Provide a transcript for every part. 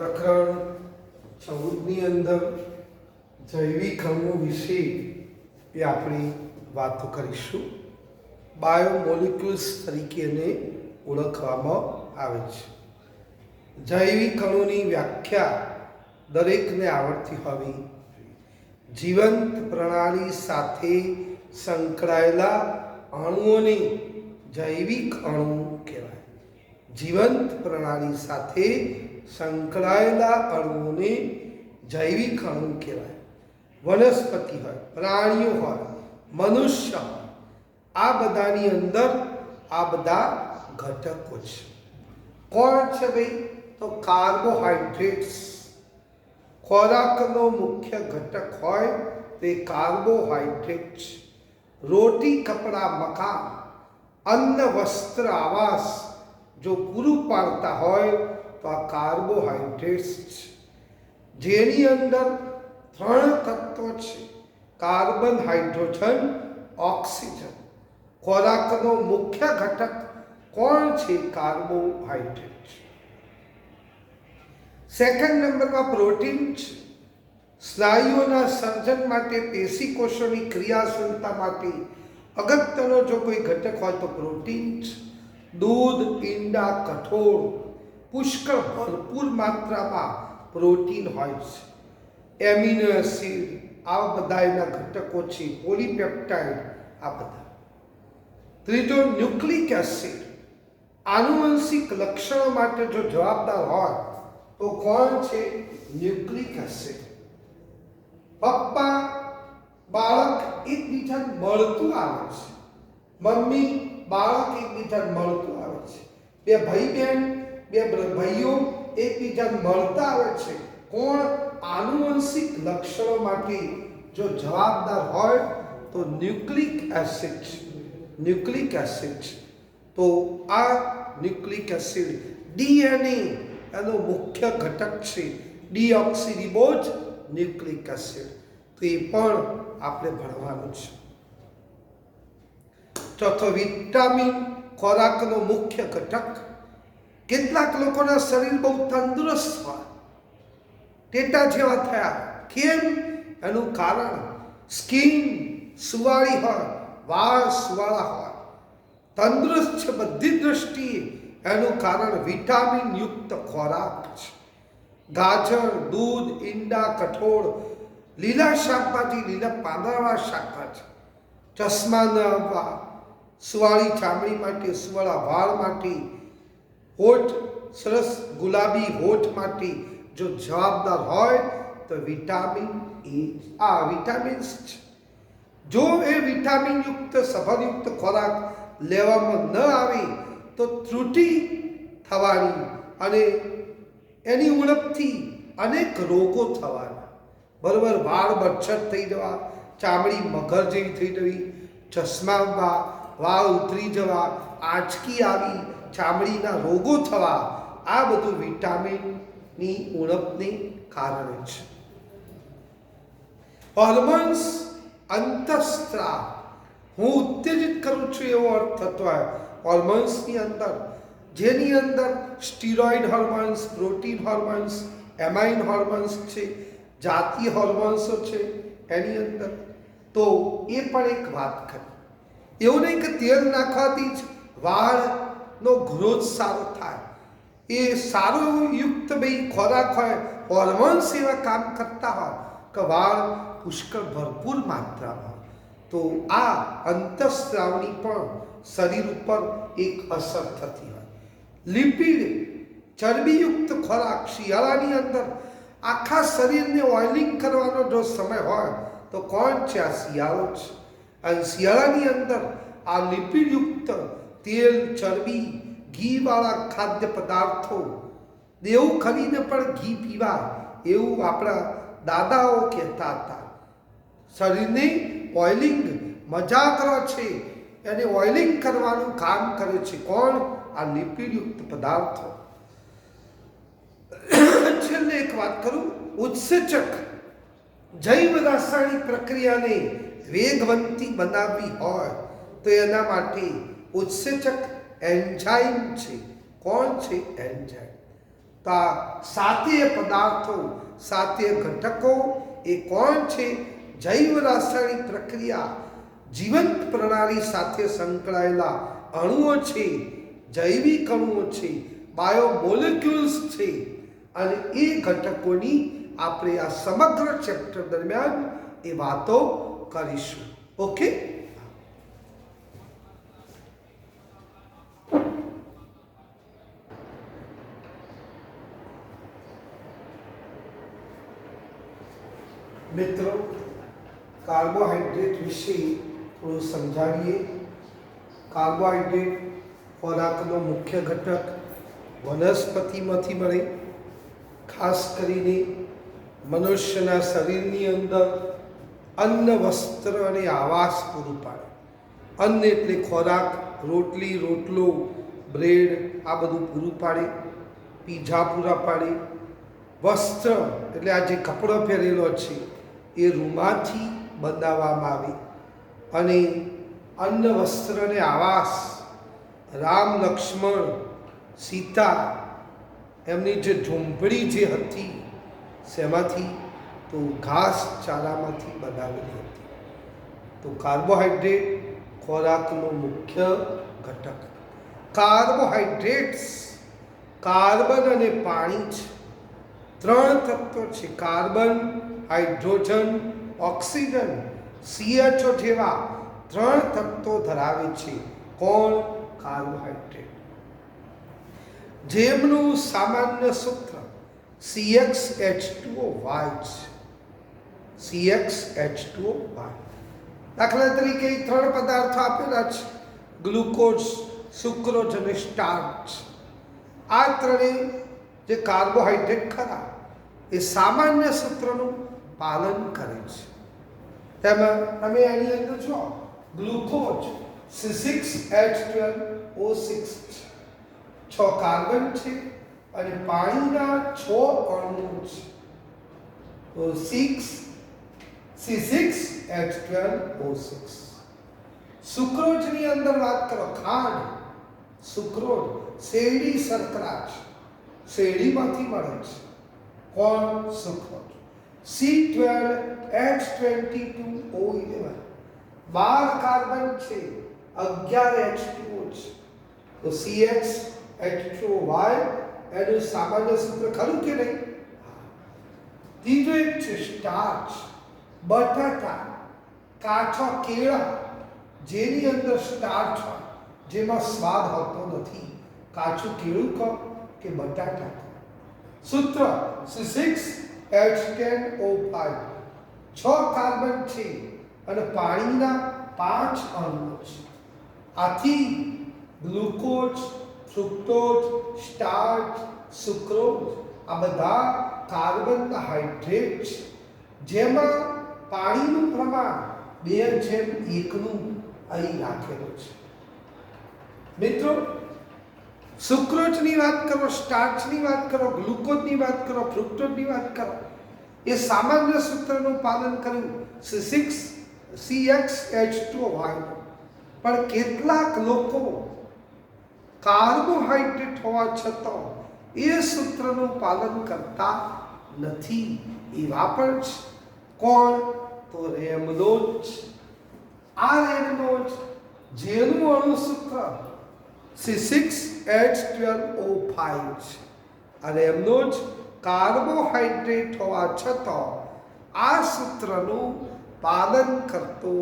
પ્રકરણ 14ની અંદર જૈવિક અણુ વિશે આપણે વાતો કરીશું. બાયોમોલિક્યુલ્સ તરીકે એને ઓળખવામાં આવે છે. જૈવિક અણુની વ્યાખ્યા દરેકને આવડતી હોવી. જીવંત પ્રણાલી સાથે સંકળાયેલા અણુઓને જૈવિક અણુ કહેવાય. જીવંત પ્રણાલી સાથે સંકળાયેલા અણુઓને જૈવિક અણુ કહેવાય. વનસ્પતિ હોય, પ્રાણીઓ હોય, મનુષ્ય હોય, આ બધાની અંદર આ બધા ઘટકો છે. કોણ છે ભાઈ? તો કાર્બોહાઈડ્રેટ્સ. ખોરાકનો મુખ્ય ઘટક હોય તે કાર્બોહાઈડ્રેટ છે. રોટી, કપડાં, મકાન, અન્ન, વસ્ત્ર, આવાસ જો પૂરું પાડતા હોય તો આ કાર્બોહાઈડ્રેટ્સ છે, જેની અંદર 3 તત્વો છે: કાર્બન, હાઇડ્રોજન, ઓક્સિજન. ખોરાકનો મુખ્ય ઘટક કોણ છે? કાર્બોહાઈડ્રેટ. સેકન્ડ નંબરમાં પ્રોટીન છે. સ્નાયુઓના સર્જન માટે, પેશી કોષોની ક્રિયાશીલતા માટે અગત્યનો જો કોઈ ઘટક હોય તો પ્રોટીન છે. દૂધ, ઈંડા, કઠોળ, પુષ્કળ ભરપૂર માત્રામાં પ્રોટીન હોય છે. એમિનો એસિડ, આ બધા એના ઘટકો છે. પોલીપેપ્ટાઇડ, આ બધા. ત્રીજો ન્યુક્લિક એસિડ. આનુવંશિક લક્ષણો માટે જો જવાબદાર હોય તો કોણ છે? Nucleic acid. પપ્પા બાળક એકબીજાને મળતું આવે છે. મમ્મી બાળક એકબીજાને મળતું આવે છે. બે ભાઈ બહેન, બે ભાઈઓ એકબીજાને મળતા આવે છે. કોણ? આનુવંશિક લક્ષણો માટે જો જવાબદાર હોય તો ન્યુક્લિક એસિડ. Nucleic acid. તો આ ન્યુક્લિક એસિડ ડીએનએ એનો મુખ્ય ઘટક છે. Deoxyribose nucleic acid. તો એ પણ આપણે ભણવાનું છે. ચોથો વિટામિન, ખોરાકનો મુખ્ય ઘટક. કેટલાક લોકોના શરીર બહુ તંદુરસ્ત હોય, ટેટા જેવા થયા. કેમ? એનું કારણ સ્કિન સુવાળી હોય, વાળ સુવાળા હોય, તંદુરસ્ત છે બધી દ્રષ્ટિએ. એનું કારણ વિટામિન યુક્ત ખોરાક છે. ગાજર, દૂધ, ઈંડા, કઠોળ, લીલા શાકભાજી, લીલા પાંદડાવાળા શાકભાજી. ચશ્મા ન આવવા, સુવાળી ચામડી માટે, સુવાળા વાળ માટે, હોઠ સરસ ગુલાબી હોઠ માટે જો જવાબદાર હોય તો વિટામિન એ. આ વિટામિન્સ છે. જો એ વિટામિન યુક્ત સફરયુક્ત ખોરાક લેવામાં ન આવે તો ત્રુટિ થવાની અને એની ઉણપથી અનેક રોગો થવાના. બરાબર? વાળ બરછટ થઈ જવા, ચામડી મગર જેવી થઈ જવી, ચશ્મા, વાળ ઉતરી જવા, આંચકી આવી, ચામડીના રોગો થવા, આ બધું વિટામિનની ઉણપને કારણે છે. હોર્મોન્સ, અંતઃસ્ત્રાવ. હું ઉત્તેજિત કરું છું એવો અર્થ થતો હોય હોર્મોન્સની અંદર, જેની અંદર steroid hormones, protein hormones, amine hormones છે, જાતીય હોર્મોન્સો છે એની અંદર. તો એ પણ એક વાત કરી. એવું નહીં કે તેલ નાખવાથી જ વાળનો ગ્રોથ સારો થાય. એ સારું યુક્ત ભાઈ ખોરાક હોય, હોર્મોન્સ એવા કામ કરતા હોય કે વાળ પુષ્કળ ભરપૂર માત્રામાં. તો આ અંતઃસ્ત્રાવની પણ શરીર ઉપર એક અસર થતી હોય. લિપિડ, ચરબીયુક્ત ખોરાક. શિયાળાની અંદર આખા શરીરને ઓઇલિંગ કરવાનો જો સમય હોય તો કોણ છે? આ શિયાળો છે. અને શિયાળાની અંદર આ લિપિડયુક્ત તેલ, ચરબી, ઘીવાળા ખાદ્ય પદાર્થો, દેવું ખરીને પણ ઘી પીવા, એવું આપણા દાદાઓ કહેતા હતા. શરીરને ઓઇલિંગ મજા કરો છે, એને ઓઇલિંગ કરવાનું કામ કરે છે. કોણ? આ લિપિડયુક્ત પદાર્થો. છેલ્લે એક વાત કરું. ઉત્સેચક. જૈવ રાસાયણિક પ્રક્રિયાને વેગવંતી બનાવવી હોય તો એના માટે ઉત્સેચક એન્ઝાઇમ છે. કોણ છે? એન્ઝાઇમ. તો આ સાતે પદાર્થો, સાતે ઘટકો એ કોણ છે? જૈવ રાસાયણિક પ્રક્રિયા, જીવંત પ્રણાલી સાથે સંકળાયેલા અણુઓ છે, જૈવિક અણુઓ છે, બાયોમોલેક્યુલ્સ છે. અને એ ઘટકોની આપણે આ સમગ્ર ચેપ્ટર દરમિયાન એ વાતો કરીશું. ઓકે, મિત્રો કાર્બોહાઈડ્રેટ વિશે થોડું સમજાવીએ. કાર્બોહાઈડ્રેટ ખોરાકનો મુખ્ય ઘટક વનસ્પતિમાંથી મળે. ખાસ કરીને મનુષ્યના શરીરની અંદર અન્ન, વસ્ત્ર અને આવાસ પૂરું પાડે. અન્ન એટલે ખોરાક, રોટલી, રોટલો, બ્રેડ આ બધું પૂરું પાડે. પીઝા પૂરા પાડે. વસ્ત્ર એટલે આ જે કપડો પહેરેલો છે એ રૂમાંથી બનાવવામાં આવે. અને અન્ન, વસ્ત્ર અને આવાસ રામ, લક્ષ્મણ, સીતા એમની જે ઝૂંપડી જે હતી શેમાંથી? તો ઘાસ ચારામાંથી બનાવેલી હતી. તો કાર્બોહાઈડ્રેટ ખોરાકનો મુખ્ય ઘટક. કાર્બોહાઈડ્રેટ્સ કાર્બન અને પાણી છે. ત્રણ તત્વો છે. કાર્બન, હાઇડ્રોજન, ઓક્સિજન, CHO જેવા ત્રણ તત્વો ધરાવે છે. કોણ? કાર્બોહાઈડ્રેટ. જેમનું સામાન્ય સૂત્ર CxH2O છે. CxH2O. દાખલા તરીકે ત્રણ પદાર્થો આપેલા છે, ગ્લુકોઝ, સુક્રોઝ અને સ્ટાર્ચ. આ ત્રણેય જે કાર્બોહાઈડ્રેટ ખરા એ સામાન્ય સૂત્રનું પાલન કરે છે. તેમાં તમે એની અંદર જો ગ્લુકોઝ C6H12O6 6 કાર્બન છે અને પાણીના 6 અણુઓ છે. તો C6H12O6. સુક્રોઝની અંદર વાત કરો, ખાંડ, સુક્રોઝ શેરડી શર્કરા છે, શેરડીમાંથી મળે છે. કોણ? સુક્રોઝ. C12H22O11 12 કાર્બન છે, 11 H2O છે. તો CxH2O એનું સામાન્ય સૂત્ર ખરું કે નહીં? ત્રીજો એક છે સ્ટાર્ચ. બટાટા, કાચા કેળા જેની અંદર સ્ટાર્ચ હોય, જેમાં સ્વાદ હોતો નથી, કાચું કેળું કહો કે બટાટા કહો. સૂત્ર C6H10O5 6 કાર્બન છે અને પાણીના 5 અણુઓ છે. આથી ગ્લુકોઝ, ફ્રુક્ટોઝ, સ્ટાર્ચ, સુક્રોઝ આ બધા કાર્બનના હાઇડ્રેટ છે, જેમાં પાણીનું પ્રમાણ 2:1 અહીં રાખેલું છે. મિત્રો, સુક્રોઝની વાત કરો, સ્ટાર્ચની વાત કરો, ગ્લુકોઝની વાત કરો, ફ્રુક્ટોઝની વાત કરો, એ સામાન્ય સૂત્રનું પાલન કર્યું CxH2O5. પણ કેટલાક લોકો કાર્બોહાઈડ્રેટ હોવા છતાં એ સૂત્રનું પાલન કરતા નથી. એવા પણ છે. કોણ? તો રેમનોઝ. આ રેમનોઝ જેનું અણુસૂત્ર C6H12O5 છે. આ રેમનોઝ કાર્બોહાઈડ્રેટ હોવા છતાં આ સૂત્રનું પાલન કરતો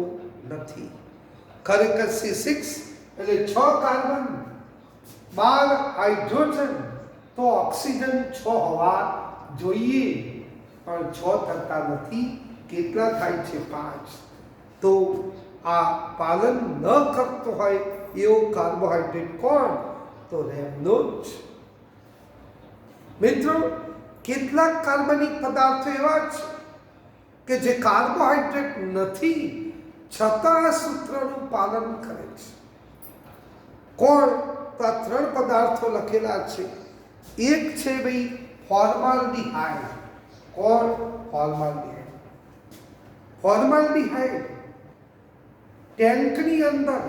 નથી. ખરેખર C6 એટલે 6 કાર્બન, 12 હાઇડ્રોજન, તો ઓક્સિજન 6 હોવા જોઈએ, પણ 6 થતા નથી. કેટલા થાય છે? 5. તો આ પાલન ન કરતો હોય એવો કાર્બોહાઈડ્રેટ કોણ? તો રેમનોઝ. મિત્રો, કેટલાક કાર્બનિક પદાર્થો એવા છે કે જે કાર્બોહાઈડ્રેટ નથી છતાં સૂત્રનું પાલન કરે છે. કોણ? તો આ 3 પદાર્થો લખેલા છે. એક છે ભાઈ ફોર્માલ્ડિહાઇડ. કોણ? ફોર્માલ્ડિહાઇડ. ફોર્માલ્ડિહાઇડ ટેન્કની અંદર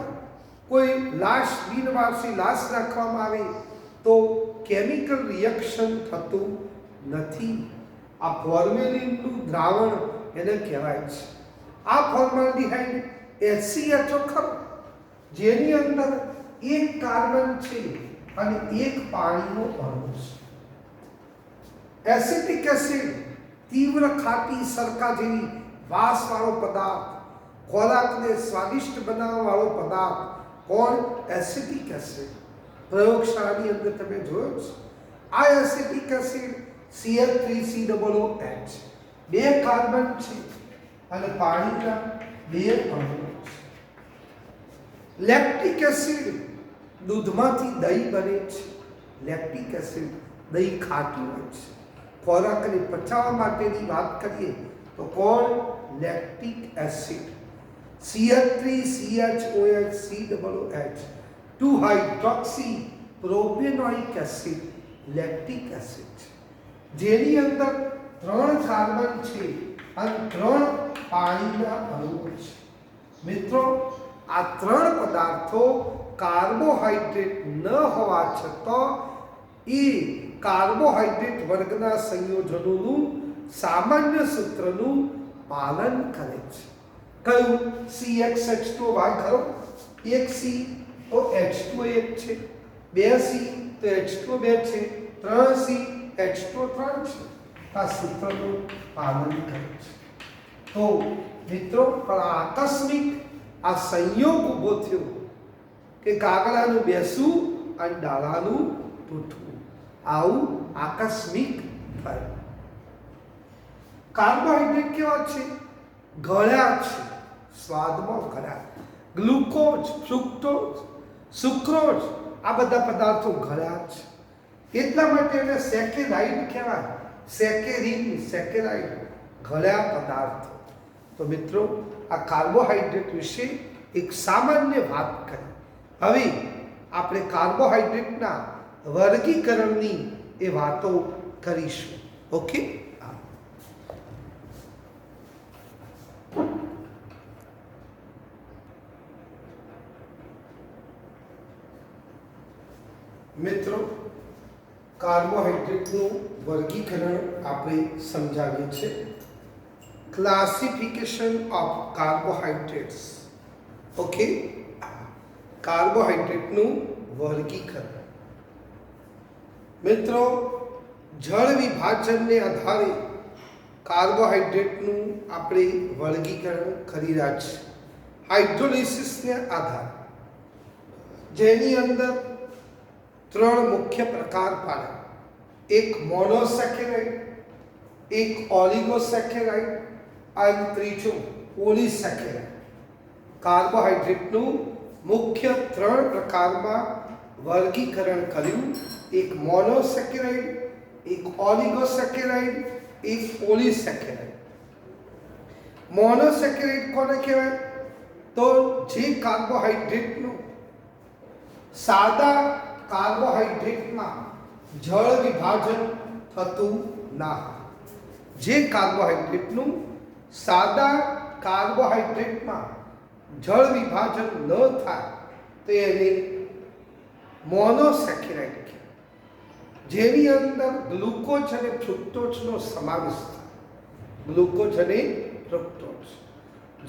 કોઈ લાશ, બિનવારસી લાશ રાખવામાં આવે તો કેમિકલ રિએક્શન થતું નથી. આ ફોર્મેલિનનું દ્રાવણ એને કહેવાય છે. આ ફોર્માલ્ડિહાઇડ HCHO ખરો, જેની અંદર એક કાર્બન છે અને એક પાણીનો અણુ છે. એસિટિક એસિડ તીવ્ર ખાટી સરકા જેવી વાસવાળો પદાર્થ, ખોરાકને સ્વાદિષ્ટ બનાવવાવાળો પદાર્થ. કોણ? Acetic acid. પ્રયોગશાળાની અંદર તમે જોયો છે. આ એસિટિક એસિડ CH3COOH, બે કાર્બન છે અને પાણીના બે અણુ છે. લેક્ટિક એસિડ દૂધમાંથી દહીં બને છે. લેક્ટિક એસિડ દહીં ખાટું હોય છે. ખોરાકને પચાવવા માટેની વાત કરીએ તો કોણ? Lactic acid. CH3CHOOH 2 hydroxy propanoic acid lactic acid, જેની અંદર 3 કાર્બન છે અને 3 પાણીના અણુઓ છે. મિત્રો, આ 3 પદાર્થો કાર્બોહાઈડ્રેટ ન હોવા છતાં એ કાર્બોહાઈડ્રેટ વર્ગના સંયોજનોનું સામાન્ય સૂત્રનું પાલન કરે છે. કયું? CXH2Y ખરો, એક C તો H2 એક છે, 2C તો H2 બે છે, 3C H2 3 છે. આ સૂત્રનું પાલન કરે છે. તો મિત્રો, પણ આકસ્મિક આ સંયોગ ઊભો થયો કે કાગડાનું બેસવું અને ડાળાનું તૂટવું. આવું આકસ્મિક થાય. કાર્બોહાઈડ્રેટ કેવા છે? ગળ્યા છે, સ્વાદમાં ગળ્યા. ગ્લુકોઝ, ફ્રુક્ટોઝ, સુક્રોઝ, આ બધા પદાર્થો ગળ્યા છે. એટલા માટે એને સેકેરાઇડ કહેવાય. સેકેરીન, સેકેરાઇડ, ગળ્યા પદાર્થો. તો મિત્રો, આ કાર્બોહાઈડ્રેટ વિશે એક સામાન્ય વાત કરી. હવે આપણે કાર્બોહાઈડ્રેટના વર્ગીકરણની એ વાતો કરીશું. ઓકે? મિત્રો, કાર્બોહાઈડ્રેટનું વર્ગીકરણ આપણે સમજાવીએ છીએ. Classification of carbohydrates. ઓકે, કાર્બોહાઈડ્રેટનું વર્ગીકરણ. મિત્રો, જળ વિભાજનને આધારે કાર્બોહાઈડ્રેટનું આપણે વર્ગીકરણ કરી રહ્યા છીએ. હાઇડ્રોલિસિસને આધારે, જેની અંદર 3 મુખ્ય પ્રકાર પાડે. એક મોનોસેકેરાઇડ, એક ઓલિગોસેકેરાઇડ અને ત્રીજું પોલિસેકેરાઇડ. કાર્બોહાઈડ્રેટનું મુખ્ય 3 પ્રકારમાં વર્ગીકરણ કર્યું. એક મોનોસેકેરાઇડ, એક ઓલિગોસેકેરાઇડ, એક પોલિસેકેરાઇડ. મોનોસેકેરાઇડ કોને કહેવાય? તો જે કાર્બોહાઈડ્રેટનું સાદા કાર્બોહાઈડ્રેટમાં જળ વિભાજન થતું ના હોય. જે કાર્બોહાઈડ્રેટનું સાદા કાર્બોહાઈડ્રેટમાં જળ વિભાજન ન થાય તો એને મોનોસેકેરાઇડ કહેવાય. જેની અંદર ગ્લુકોઝ અને ફ્રુક્ટોઝનો સમાવેશ થાય. ગ્લુકોઝ અને ફ્રુક્ટોઝ,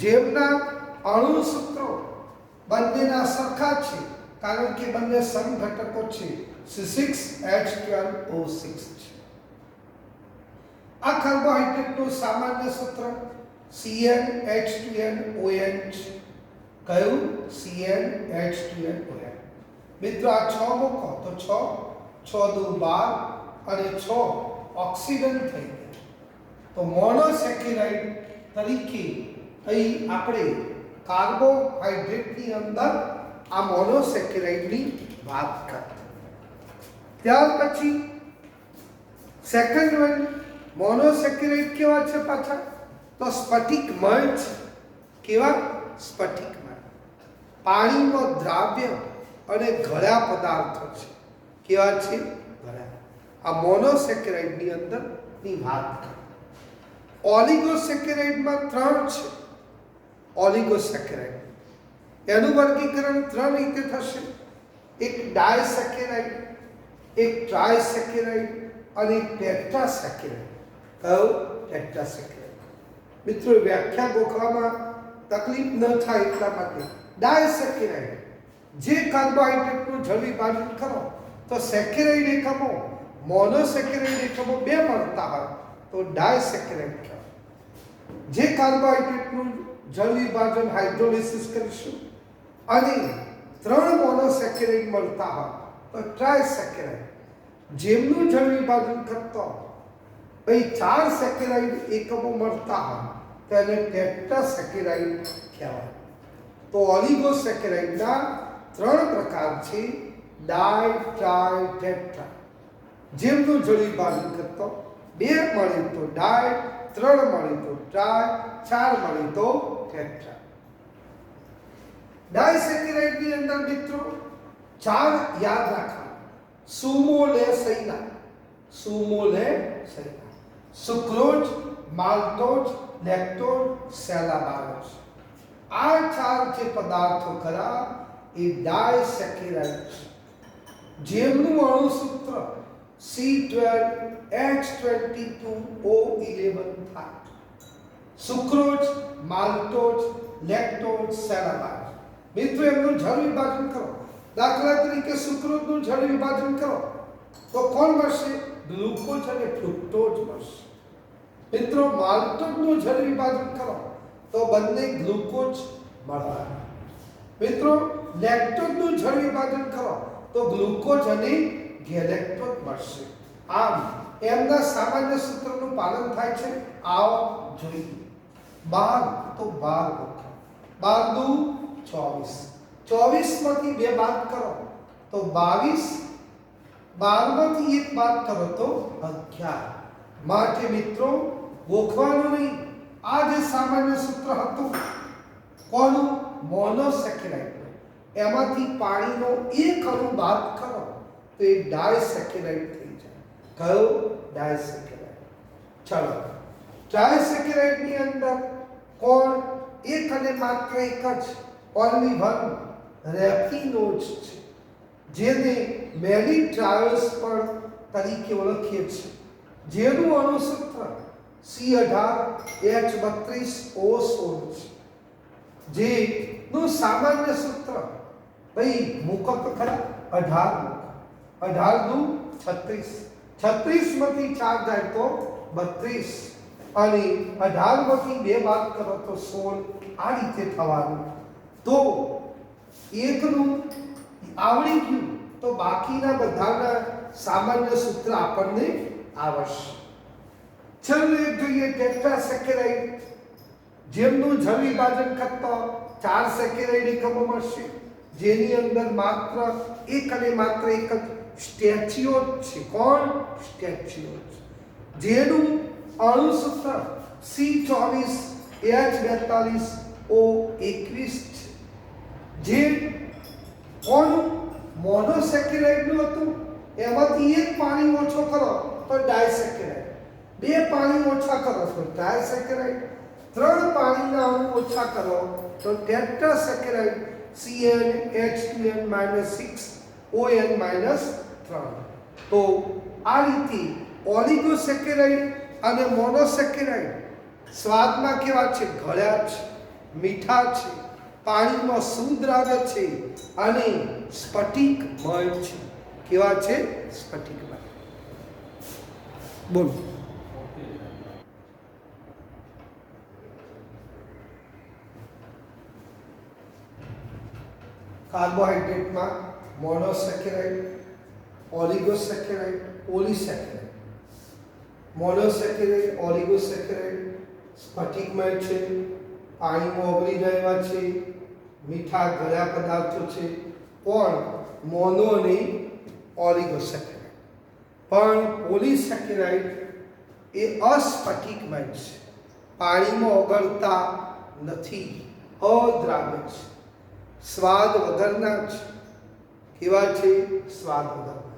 જેમના અણુ સૂત્રો બંનેના સરખા છે, કારણ કે બંને સમઘટકો છે. C6H12O6 છે. આ કાર્બોહાઈડ્રેટનું સામાન્ય સૂત્ર CnH2nOn છે. કયું? CnH2nOn. મિત્રો, આ 6 મૂકો તો 6 6 દુ 12 અને 6 ઓક્સિડન્ટ થઈ ગયા. તો મોનોસેકેરાઇડ તરીકે અહીં આપણે કાર્બોહાઈડ્રેટની અંદર આ મોનોસેકેરાઇડની વાત કરતા. ત્યાર પછી સેકન્ડ વન, મોનોસેકેરાઇડ કેવા છે પાછા? તો સ્ફટિકમય છે. કેવા? સ્ફટિકમય. પાણીનો દ્રાવ્ય અને ગળ્યા પદાર્થો છે. કેવા છે? ગળ્યા. આ મોનોસેકેરાઇડની અંદરની વાત કરી. ઓલિગોસેકેરાઇડમાં 3 છે. ઓલિગોસેકેરાઇડ એનું વર્ગીકરણ 3 રીતે થશે. એક ડાયસેકેરાઇડ, એક ટ્રાયસેકેરાઇડ અને એક ટેટ્રાસેકેરાઇડ. કયો? ટેટ્રાસેકેરાઇડ. મિત્રો વ્યાખ્યા ગોખવામાં તકલીફ ન થાય એટલા માટે ડાયસેકેરાઇડ જે કાર્બોહાઈડ્રેટનું જળ વિભાજન કરો તો સેકેરાઇડ એકમો મોનોસેકેરાઇડ એકમો બે મળતા હોય તો ડાયસેકેરાઇડ કહેવાય. જે કાર્બોહાઈડ્રેટનું જળ વિભાજન હાઇડ્રોલિસિસ કરીશું અને 3 મોનોસેકેરાઇડ મળતા હોય તો ટ્રાયસેકેરાઇડ. જેમનું જળ વિભાજન કરતો ભાઈ 4 સેકેરાઇડ એકમો મળતા હોય તેને ટેટ્રાસેકેરાઇડ કહેવાય. તો ઓલિગોસેકેરાઇડના 3 પ્રકાર છે: ડાય, ટ્રાય, ટેટ્રા. જેમનું જળ વિભાજન કરતો 2 મળે તો ડાય, 3 મળે તો ટ્રાય, 4 મળે તો ટેટ્રા. ડાયસેકેરાઇડની અંદર મિત્રો 4 યાદ રાખવા: સુમોલેસૈના, સુમોલેસૈના, સુક્રોઝ, માલ્ટોઝ, લેક્ટોઝ, સેલાબારોઝ. આ 4 જે પદાર્થો ખરા એ ડાયસેકેરાઇડ છે. જેમનું અણુસૂત્ર C12H22O11 થાય. Sucrose, maltose, lactose, cellobiose. મિત્રો એમનું જળ વિભાજન કરો. દાખલા તરીકે સુક્રોઝનું જળ વિભાજન કરો તો કોણ મળશે? ગ્લુકોઝ અને ફ્રુક્ટોઝ મળશે. મિત્રો માલ્ટોઝનું જળ વિભાજન કરો તો બંને ગ્લુકોઝ મળવાના. મિત્રો લેક્ટોઝનું જળ વિભાજન કરો તો ગ્લુકોઝ અને ગેલેક્ટોઝ મળશે. આમ એમના સામાન્ય સૂત્રનું પાલન થાય છે. આવો જોઈએ. 12 તો 12 વખત 12 દુ 24. 24 માંથી 2 બાદ કરો તો 22. 12 માંથી 1 બાદ કરો તો 11. માટે મિત્રો ગોખવાનું નહીં. આ જે સામાન્ય સૂત્ર હતું કોનું? મોનોસેકેરાઇડ. એમાંથી પાણીનો 1 અણુ બાદ કરો તો એ ડાયસેકેરાઇડ થઈ જાય. કયો? ડાયસેકેરાઇડ. ચલો ટ્રાયસેકેરાઇડની અંદર કોણ? એક અને માત્ર એક જ ઓન્લી વન રેફિનોઝ છે, જેને મેની ટ્રાયલ્સ પણ તરીકે ઓળખીએ છીએ. જેનું અણુસૂત્ર C18H32O16 છે. જેનું સામાન્ય સૂત્ર ભાઈ મૂકો તો ખરા 18. 18 દુ 36. 36 માંથી 4 જાય તો 32 અને 18 માંથી 2 બાદ કરો તો 16. આ રીતે થવાનું. તો એકનું આવડી ગયું તો બાકીના બધાના સામાન્ય સૂત્ર આપણને આવશે. ચલો એક જોઈએ ટેટ્રાસેકેરાઇડ. જેમનું જળ વિભાજન કરતા 4 સેકેરાઇડ એકમો મળશે. જેની અંદર માત્ર એક અને માત્ર એક જ સ્ટેચ્યુઓઝ છે. કોણ? સ્ટેચ્યુઓઝ. જેનું અણુસૂત્ર C24H42O21 છે. જે કોનું? મોનોસેકેરાઇડનું હતું. એમાંથી 1 પાણી ઓછો કરો તો ડાયસેકેરાઇડ. 2 પાણી ઓછા કરો તો ટ્રાયસેકેરાઇડ. 3 પાણીના અણુ ઓછા કરો તો ટેટ્રાસેકેરાઇડ CN(H2n-6ON-3). તો આ રીતે ઓલિગોસેકેરાઇડ અને મોનોસેકેરાઇડ સ્વાદમાં કેવા છે? ગળ્યા છે, મીઠા છે, પાણીમાં સુદ્રાવ્ય છે અને સ્ફટિકમય છે. કેવા છે? સ્ફટિકમય. બોલો. કાર્બોહાઈડ્રેટમાં મોનોસેકેરાઇડ, ઓલિગોસેકેરાઇડ, પોલિસેકેરાઇડ. મોનોસેકેરાઇડ, ઓલિગોસેકેરાઇડ સ્ફટિકમય છે, પાણીમાં ઓગળી રહ્યા છે, મીઠા ગળ્યા પદાર્થો છે. પણ મોનો અને ઓલિગોસેકેરાઇડ. પણ પોલિસેકેરાઇડ એ અસ્ફટિકમય છે, પાણીમાં ઓગળતા નથી, અદ્રાવ્ય છે, સ્વાદ વગરના છે. કેવા છે? સ્વાદ વગરના.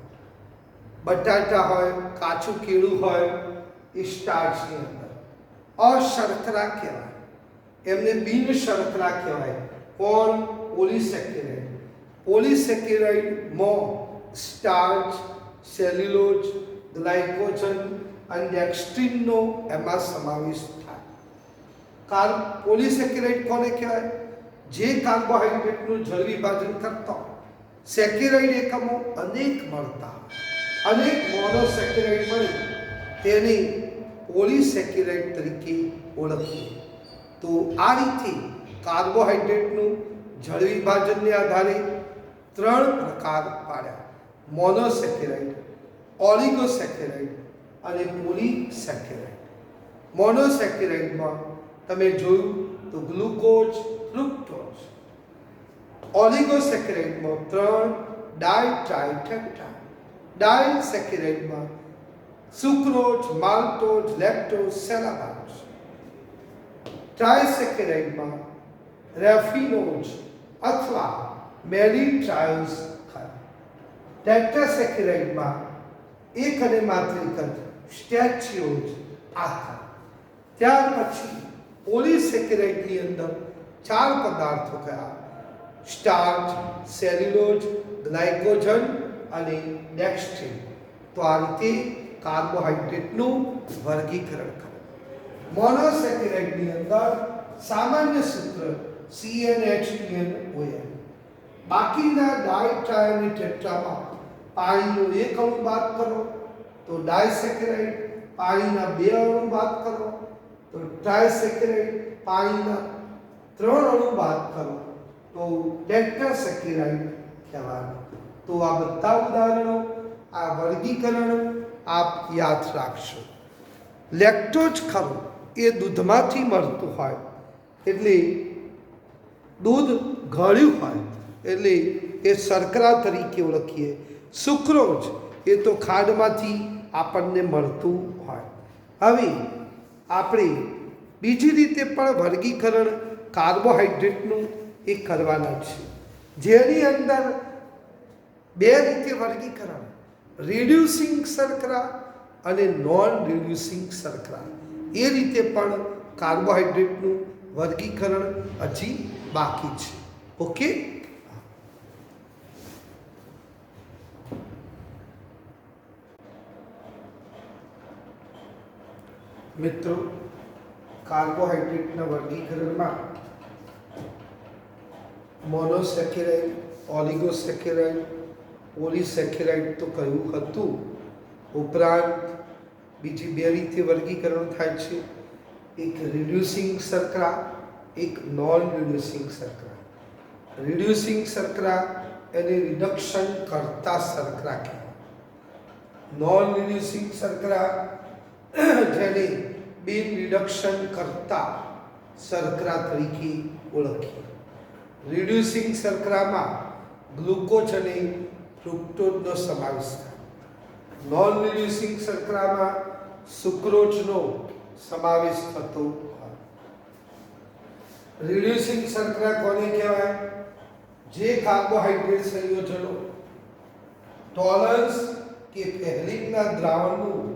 બટાટા હોય, કાચું કેળું હોય એ સ્ટાર્ચની અંદર અશર્કરા કહેવાય. એમને બિન શર્કરા કહેવાય. કોણ? પોલિસેકેરાઇડ. પોલિસેકેરાઇડમાં સ્ટાર્ચ સેલ્યુલોઝ, ગ્લાયકોજન અને ડેક્સ્ટ્રીનનો એમાં સમાવેશ થાય. પોલિસેકેરાઇડ કોને કહેવાય? જે કાર્બોહાઈડ્રેટનું જળ વિભાજન કરતા સેકેરાઇડ એકમો અનેક મળતા, અનેક મોનોસેકેરાઇડ મળી તેને પોલિસેકેરાઇડ તરીકે ઓળખીએ. તો આ રીતે કાર્બોહાઈડ્રેટનું જળ વિભાજનને આધારે 3 પ્રકાર પાડ્યા: મોનોસેકેરાઇડ, ઓલિગોસેકેરાઇડ અને પોલિસેકેરાઇડ. મોનોસેકેરાઇડમાં તમે જોયું તો ગ્લુકોઝ, ફ્રુક્ટોઝ. ઓલિગોસેકેરાઇડમાં 3 ડાઇટ્રાઇટેટ્રા. ડાયસેકેરાઇડમાં સુક્રોઝ, માલ્ટોઝ, લેક્ટોઝ, સેલ્યુલોઝ. ટ્રાયસેકેરાઇડમાં રેફિનોઝ અથવા મેલિટ્રાયોઝ ખરા. ટેટ્રાસેકેરાઇડમાં એક અને માત્ર એક જ સ્ટેચ્યુઓઝ આખા. ત્યાર પછી પોલિસેકેરાઇડની અંદર 4 પદાર્થો કયા? સ્ટાર્ચ, સેલ્યુલોઝ, ગ્લાયકોજન અને ડેક્સ્ટ્રીન. તો આ રીતે કાર્બોહાઈડ્રેટનું વર્ગીકરણ કરે. મોનોસેકેરાઇડની અંદર સામાન્ય સૂત્ર CnH2nOn. બાકીના ડાઇટ્રાય અને ટેટ્રામાં પાણીનો 1 અણુ બાદ કરો તો ડાયસેકેરાઇડ, પાણીના 2 અણુ બાદ કરો તો ટ્રાયસેકેરાઇડ, પાણીના 3 અણુ બાદ કરો તો ટેટ્રાસેકેરાઇડ કહેવાય. તો આ બધા ઉદાહરણો, આ વર્ગીકરણ આપ યાદ રાખશો. લેક્ટોઝ ખરું એ દૂધમાંથી મળતું હોય, એટલે દૂધ ગળ્યું હોય એટલે એ શર્કરા તરીકે ઓળખીએ. સુક્રોઝ એ તો ખાંડમાંથી આપણને મળતું હોય. હવે આપણે બીજી રીતે પણ વર્ગીકરણ કાર્બોહાઈડ્રેટનું એ કરવાના છે, જેની અંદર 2 રીતે વર્ગીકરણ: રિડ્યુસિંગ શર્કરા અને નોન રિડ્યુસિંગ શર્કરા. એ રીતે પણ કાર્બોહાઈડ્રેટનું વર્ગીકરણ હજી બાકી છે. ઓકે. મિત્રો, કાર્બોહાઈડ્રેટના વર્ગીકરણમાં મોનોસેકેરાઇડ, ઓલિગોસેકેરાઇડ, પોલિસેકેરાઇડ તો કહ્યું હતું. ઉપરાંત બીજી 2 રીતે વર્ગીકરણ થાય છે: એક રિડ્યુસિંગ શર્કરા, એક નોન રિડ્યુસિંગ શર્કરા. રિડ્યુસિંગ શર્કરા એને રિડક્શન કરતા શર્કરા કહેવાય. નોન રિડ્યુસિંગ શર્કરા જેને બિન રિડક્શન કરતા શર્કરા તરીકે ઓળખીએ. રિડ્યુસિંગ શર્કરામાં ગ્લુકોઝ અને ફ્રુક્ટોઝનો સમાવેશ થાય. નોન રિડ્યુસિંગ શર્કરામાં સુક્રોઝનો સમાવેશ થતો હોય. રિડ્યુસિંગ શર્કરા કોને કહેવાય? જે કાર્બોહાઈડ્રેટ સંયોજનો ટોલન્સ કે ફેહલિંગના દ્રાવણનું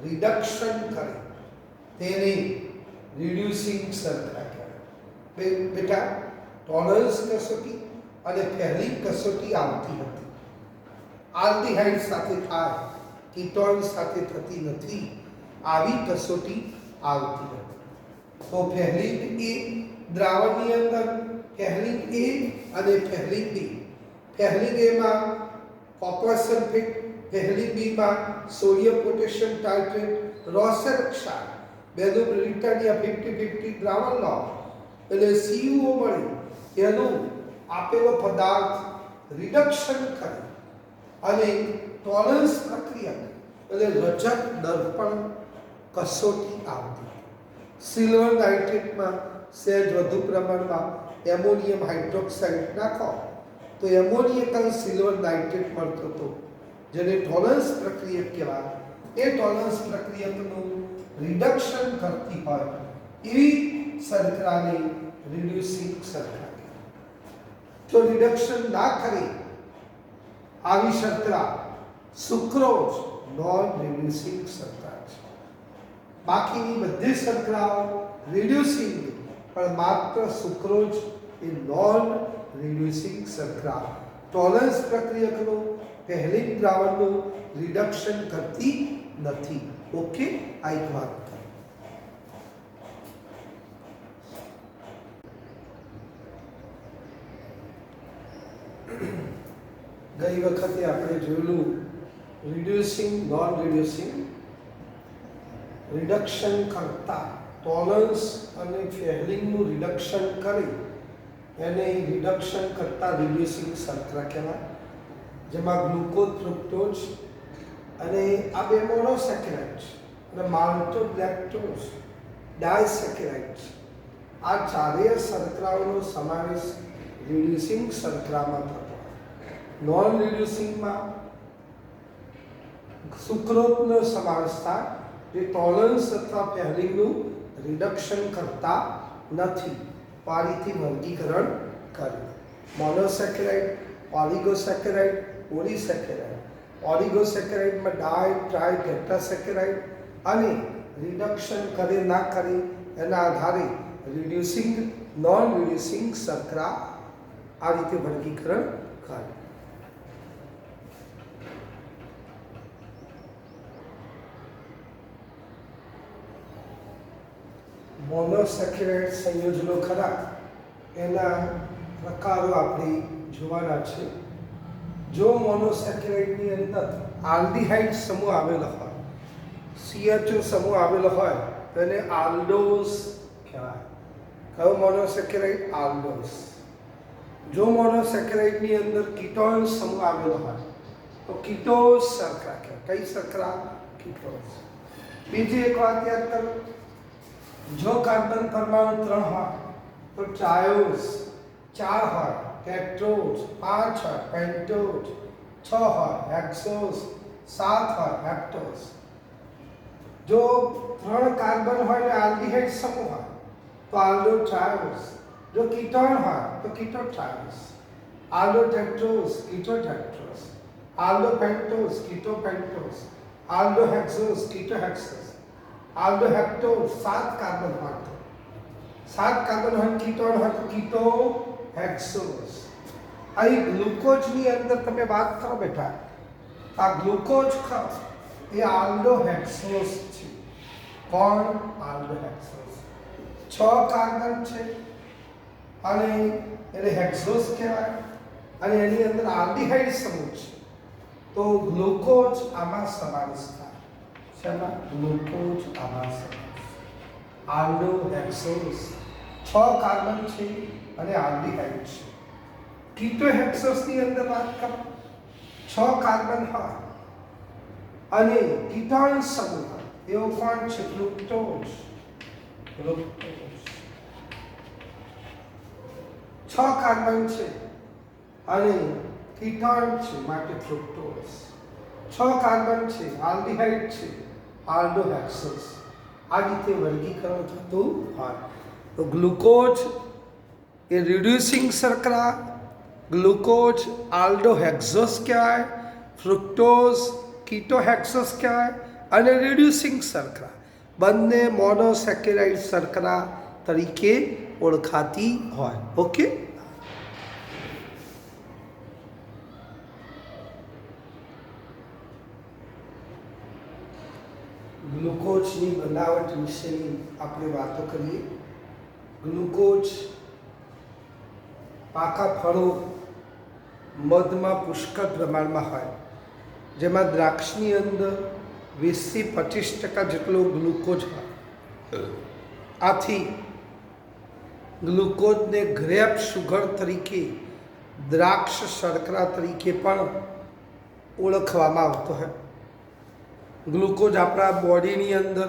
રિડક્શન કરે તેને રિડ્યુસિંગ શર્કરા કહેવાય. બેટા, ટોલન્સ કસોટી અને ફેહલિંગ કસોટી આવતી હતી. આલ્ડીહાઇડ સાથે થાય, કીટોન સાથે થતી નથી. આવી કસોટી આવતી હતી. તો ફેહલિંગ એ દ્રાવણની અંદર ફેહલિંગ A અને ફેહલિંગ B. ફેહલિંગ A માં કોપર સલ્ફેટ, ફેહલિંગ B માં સોડિયમ પોટેશિયમ ટાઇટ્રેટ, રોસેર ક્ષાર, બેનું બ્રિટાનિયા 50-50 દ્રાવણ લો એટલે CuO મળે. એનું આપેલો પદાર્થ રિડક્શન કરે અને ટોલન્સ પ્રક્રિયા એટલે રજત દર્પણ કસોટી આવતી. સિલ્વર નાઇટ્રેટમાં સહેજ વધુ પ્રમાણમાં એમોનિયમ હાઇડ્રોક્સાઇડ નાખો તો એમોનિયમ સિલ્વર નાઇટ્રેટ મળતો હતો, જેને ટોલન્સ પ્રક્રિયા કહેવાય. એ ટોલન્સ પ્રક્રિયાનું રિડક્શન કરતી હોય એવી શર્કરાને રિડ્યુસિંગ શર્કરા કહેવાય. જો રિડક્શન ના કરે આવી શર્કરા સુક્રોઝ નોન રિડ્યુસિંગ શર્કરા છે. બાકીની બધી શર્કરાઓ રિડ્યુસિંગ, પણ માત્ર સુક્રોઝ એ નોન રિડ્યુસિંગ શર્કરા ટોલરન્સ પ્રક્રિયકનું પહેલી દ્રાવણનું રિડક્શન કરતી નથી. ઓકે, આ એક વાત થઈ. ગઈ વખતે આપણે જોયેલું રિડ્યુસિંગ, નોન રિડ્યુસિંગ, રિડક્શન કરતા ટોલરન્સ અને ફેહલિંગનું રિડક્શન કરી એને રિડક્શન કરતા રિડ્યુસિંગ શર્કરા કહેવાય, જેમાં ગ્લુકોઝ, ફ્રુક્ટોઝ અને આ બે મોનોસેકેરાઇડ્સ અને માલ્ટોઝ, લેક્ટોઝ, ડાયસેકેરાઇડ્સ, આ ચારેય શર્કરાઓનો સમાવેશ રિડ્યુસિંગ શર્કરામાં થતો. નોન રિડ્યુસિંગમાં સુક્રોઝનો સમાવેશ થાય, જે ટોલરન્સ અથવા ફેહલિંગનું રિડક્શન કરતા નથી. આ રીતે વર્ગીકરણ કર્યું. Monosaccharide, oligosaccharide, polysaccharide. ઓલિગોસેકેરાઇડમાં ડાય, ટ્રાય, ટેટ્રાસેકેરાઇડ અને રિડક્શન કરે ના કરે એના આધારે રિડ્યુસિંગ, નોન રિડ્યુસિંગ શર્કરા આ રીતે વર્ગીકરણ કર્યું. મોનોસેકેરાઇડ સંયોજનો ખરા, એના પ્રકારો આપણે જોવાના છે. જો મોનોસેકેરાઇડની અંદર આલ્ડીહાઇડ સમૂહ આવેલો હોય, CHO સમૂહ આવેલો હોય તો એને આલ્ડોઝ કહેવાય. કયો મોનોસેકેરાઇડ? આલ્ડોઝ. જો મોનોસેકેરાઇડની અંદર કીટોન સમૂહ આવેલો હોય તો કીટોઝ શર્કરા કહેવાય. કઈ શર્કરા? કીટોઝ. બીજી એક વાત યાદ કરો, જો કાર્બન પરમાણુ 3 હોય તો ટ્રાયોઝ, 4 હોય ટેટ્રોઝ, 5 હોય પેન્ટોઝ, 6 હોય હેક્સોઝ, 7 હોય હેપ્ટોઝ. જો 3 કાર્બન હોય ને આલ્ડીહાઇડ સમૂહ હોય તો આલ્ડો ટ્રાયોઝ. જો કીટોન હોય તો કીટો ટ્રાયોઝ. આલ્ડો ટેટ્રોઝ, કીટો ટેટ્રોઝ. આલ્ડો પેન્ટોઝ, કીટો પેન્ટોઝ. આલ્ડો હેક્સોઝ, કીટો હેક્સોઝ. આલ્ડો હેપ્ટોઝ, 7 કાર્બન હોય તો 7 કાર્બન હોય કીટોન હોય તો કીટો હેક્સોઝ. અહીં ગ્લુકોઝની અંદર તમે વાત કરો બેટા, આ ગ્લુકોઝ એ આલ્ડો હેક્સોઝ છે. કોણ? આલ્ડો હેક્સોઝ. 6 કાર્બન છે અને એને હેક્સોઝ કહેવાય અને એની અંદર આલ્ડીહાઇડ સમૂહ છે, તો ગ્લુકોઝ આમાં સમાવેશ થાય. શેમાં? ગ્લુકોઝ આમાં સમાવેશ. આલ્ડો હેક્સોઝ 6 કાર્બન છે અને આલ્ડીહાઇડ છે. કીટો હેક્સોઝની અંદર વાત કરો, 6 કાર્બન હોય અને કીટોન સમૂહ હોય, એવો કોણ છે? ફ્રુક્ટોઝ. 6 કાર્બન છે અને કીટોન છે માટે ફ્રુક્ટોઝ. 6 કાર્બન છે, આલ્ડીહાઇડ છે, આલ્ડો હેક્સોઝ. આ રીતે વર્ગીકરણ થતું હોય. તો ગ્લુકોઝ એ રિડ્યુસિંગ શર્કરા, ગ્લુકોઝ આલ્ડો હેક્સોઝ કહેવાય, ફ્રુક્ટોઝ કીટો હેક્સોઝ કહેવાય અને રિડ્યુસિંગ શર્કરા બંને મોનોસેકેરાઇડ શર્કરા તરીકે ઓળખાતી હોય. ઓકે, ગ્લુકોઝની બનાવટ વિશેની આપણે વાતો કરીએ. ગ્લુકોઝ પાકા ફળો, મધમાં પુષ્કળ પ્રમાણમાં હોય, જેમાં દ્રાક્ષની અંદર 20 થી 25% જેટલો ગ્લુકોઝ હોય. આથી ગ્લુકોઝને ગ્રેપ સુગર તરીકે, દ્રાક્ષ શર્કરા તરીકે પણ ઓળખવામાં આવતો હોય. ગ્લુકોઝ આપણા બોડીની અંદર,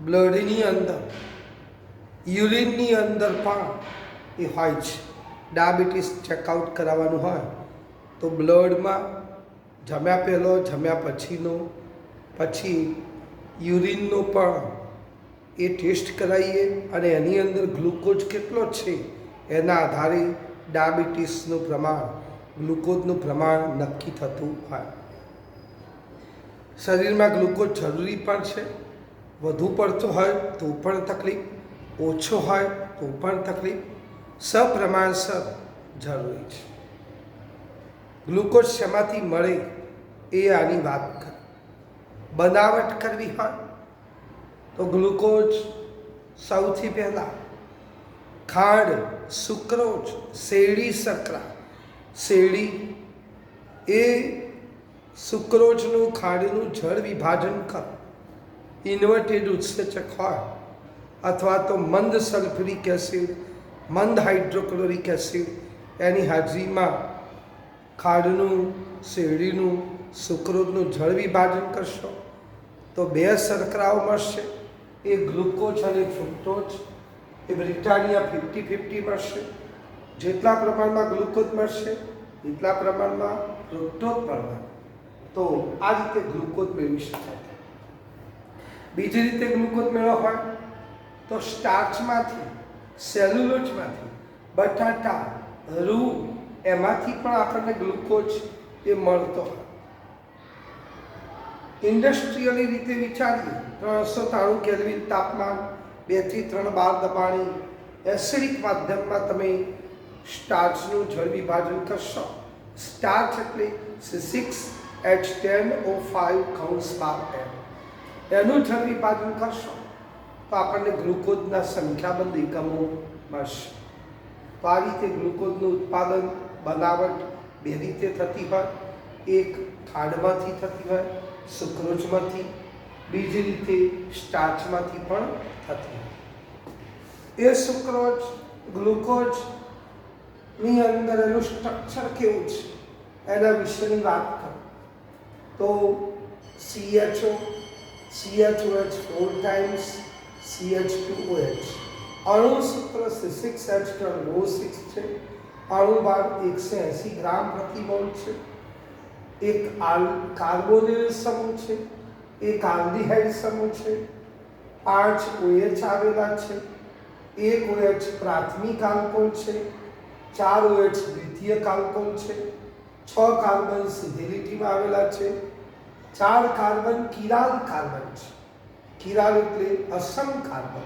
બ્લડની અંદર, યુરિનની અંદર પણ એ હોય છે. ડાયાબિટીસ ચેકઆઉટ કરાવવાનું હોય તો બ્લડમાં જમ્યા પહેલો, જમ્યા પછીનો, પછી યુરિનનો પણ એ ટેસ્ટ કરાવીએ અને એની અંદર ગ્લુકોઝ કેટલો છે એના આધારે ડાયાબિટીસનું પ્રમાણ, ગ્લુકોઝનું પ્રમાણ નક્કી થતું હોય. શરીરમાં ગ્લુકોઝ જરૂરી પણ છે. વધુ પડતો હોય તો પણ તકલીફ, ઓછો હોય તો પણ તકલીફ, સપ્રમાણસર જરૂરી છે. ગ્લુકોઝ શેમાંથી મળે એ આની વાત કરે. બનાવટ કરવી હોય તો ગ્લુકોઝ સૌથી પહેલાં ખાંડ, સુક્રોઝ, શેરડી શર્કરા. શેરડી એ સુક્રોઝનું ખાંડનું જળ વિભાજન કરે. ઇન્વર્ટેડ ઉત્સેચક હોય અથવા તો મંદ સલ્ફ્યુરિક એસિડ, મંદ હાઇડ્રોક્લોરિક એસિડ એની હાજરીમાં ખાંડનું, શેરડીનું, સુક્રોઝનું જળ વિભાજન કરશો તો બે શર્કરાઓ મળશે. એ ગ્લુકોઝ અને ફ્રુક્ટોઝ. એ બ્રિટાનિયા 50-50 મળશે. જેટલા પ્રમાણમાં ગ્લુકોઝ મળશે એટલા પ્રમાણમાં ફ્રુક્ટોઝ મળશે. તો આ રીતે ગ્લુકોઝ મેળવી શકાય. બીજી રીતે ગ્લુકોઝ મેળવવા હોય તો સ્ટાર્ચમાંથી, સેલ્યુલોઝમાંથી, બટાટા, રૂ એમાંથી પણ આપણને ગ્લુકોઝ એ મળતો હોય. ઇન્ડસ્ટ્રીયલી રીતે વિચારીએ 393 કેલ્વિન તાપમાન, 2 થી 3 બાર દબાણે એસિડિક માધ્યમમાં તમે સ્ટાર્ચનું જળ વિભાજન કરશો. સ્ટાર્ચ એટલે C6H10O5 એનું જળ વિભાજન કરશો તો આપણને ગ્લુકોઝના સંખ્યાબંધ એકમો મળશે. તો આ રીતે ગ્લુકોઝનું ઉત્પાદન, બનાવટ બે રીતે થતી હોય. એક ખાંડમાંથી થતી હોય, સુક્રોઝમાંથી. બીજી રીતે સ્ટાર્ચમાંથી પણ થતી હોય. એ સુક્રોઝ, ગ્લુકોઝની અંદર એનું સ્ટ્રક્ચર કેવું છે એના વિશેની વાત કરું તો CHOH 4 times CH2OH. અણુસૂત્ર C6H12O6 છે. અણુભાર 180 ગ્રામ પ્રતિ મોલ છે. એક કાર્બોનિલ સમૂહ છે, એક આલ્ડીહાઇડ સમૂહ છે, 5 OH આવેલા છે. 1 OH પ્રાથમિક આલ્કોહોલ છે, 4 OH દ્વિતીયક આલ્કોહોલ છે, 6 કાર્બન સીધી લીટીમાં આવેલા છે, 4 કાર્બન કિરાલ કાર્બન છે. કિરાલ એટલે અસમ કાર્બન.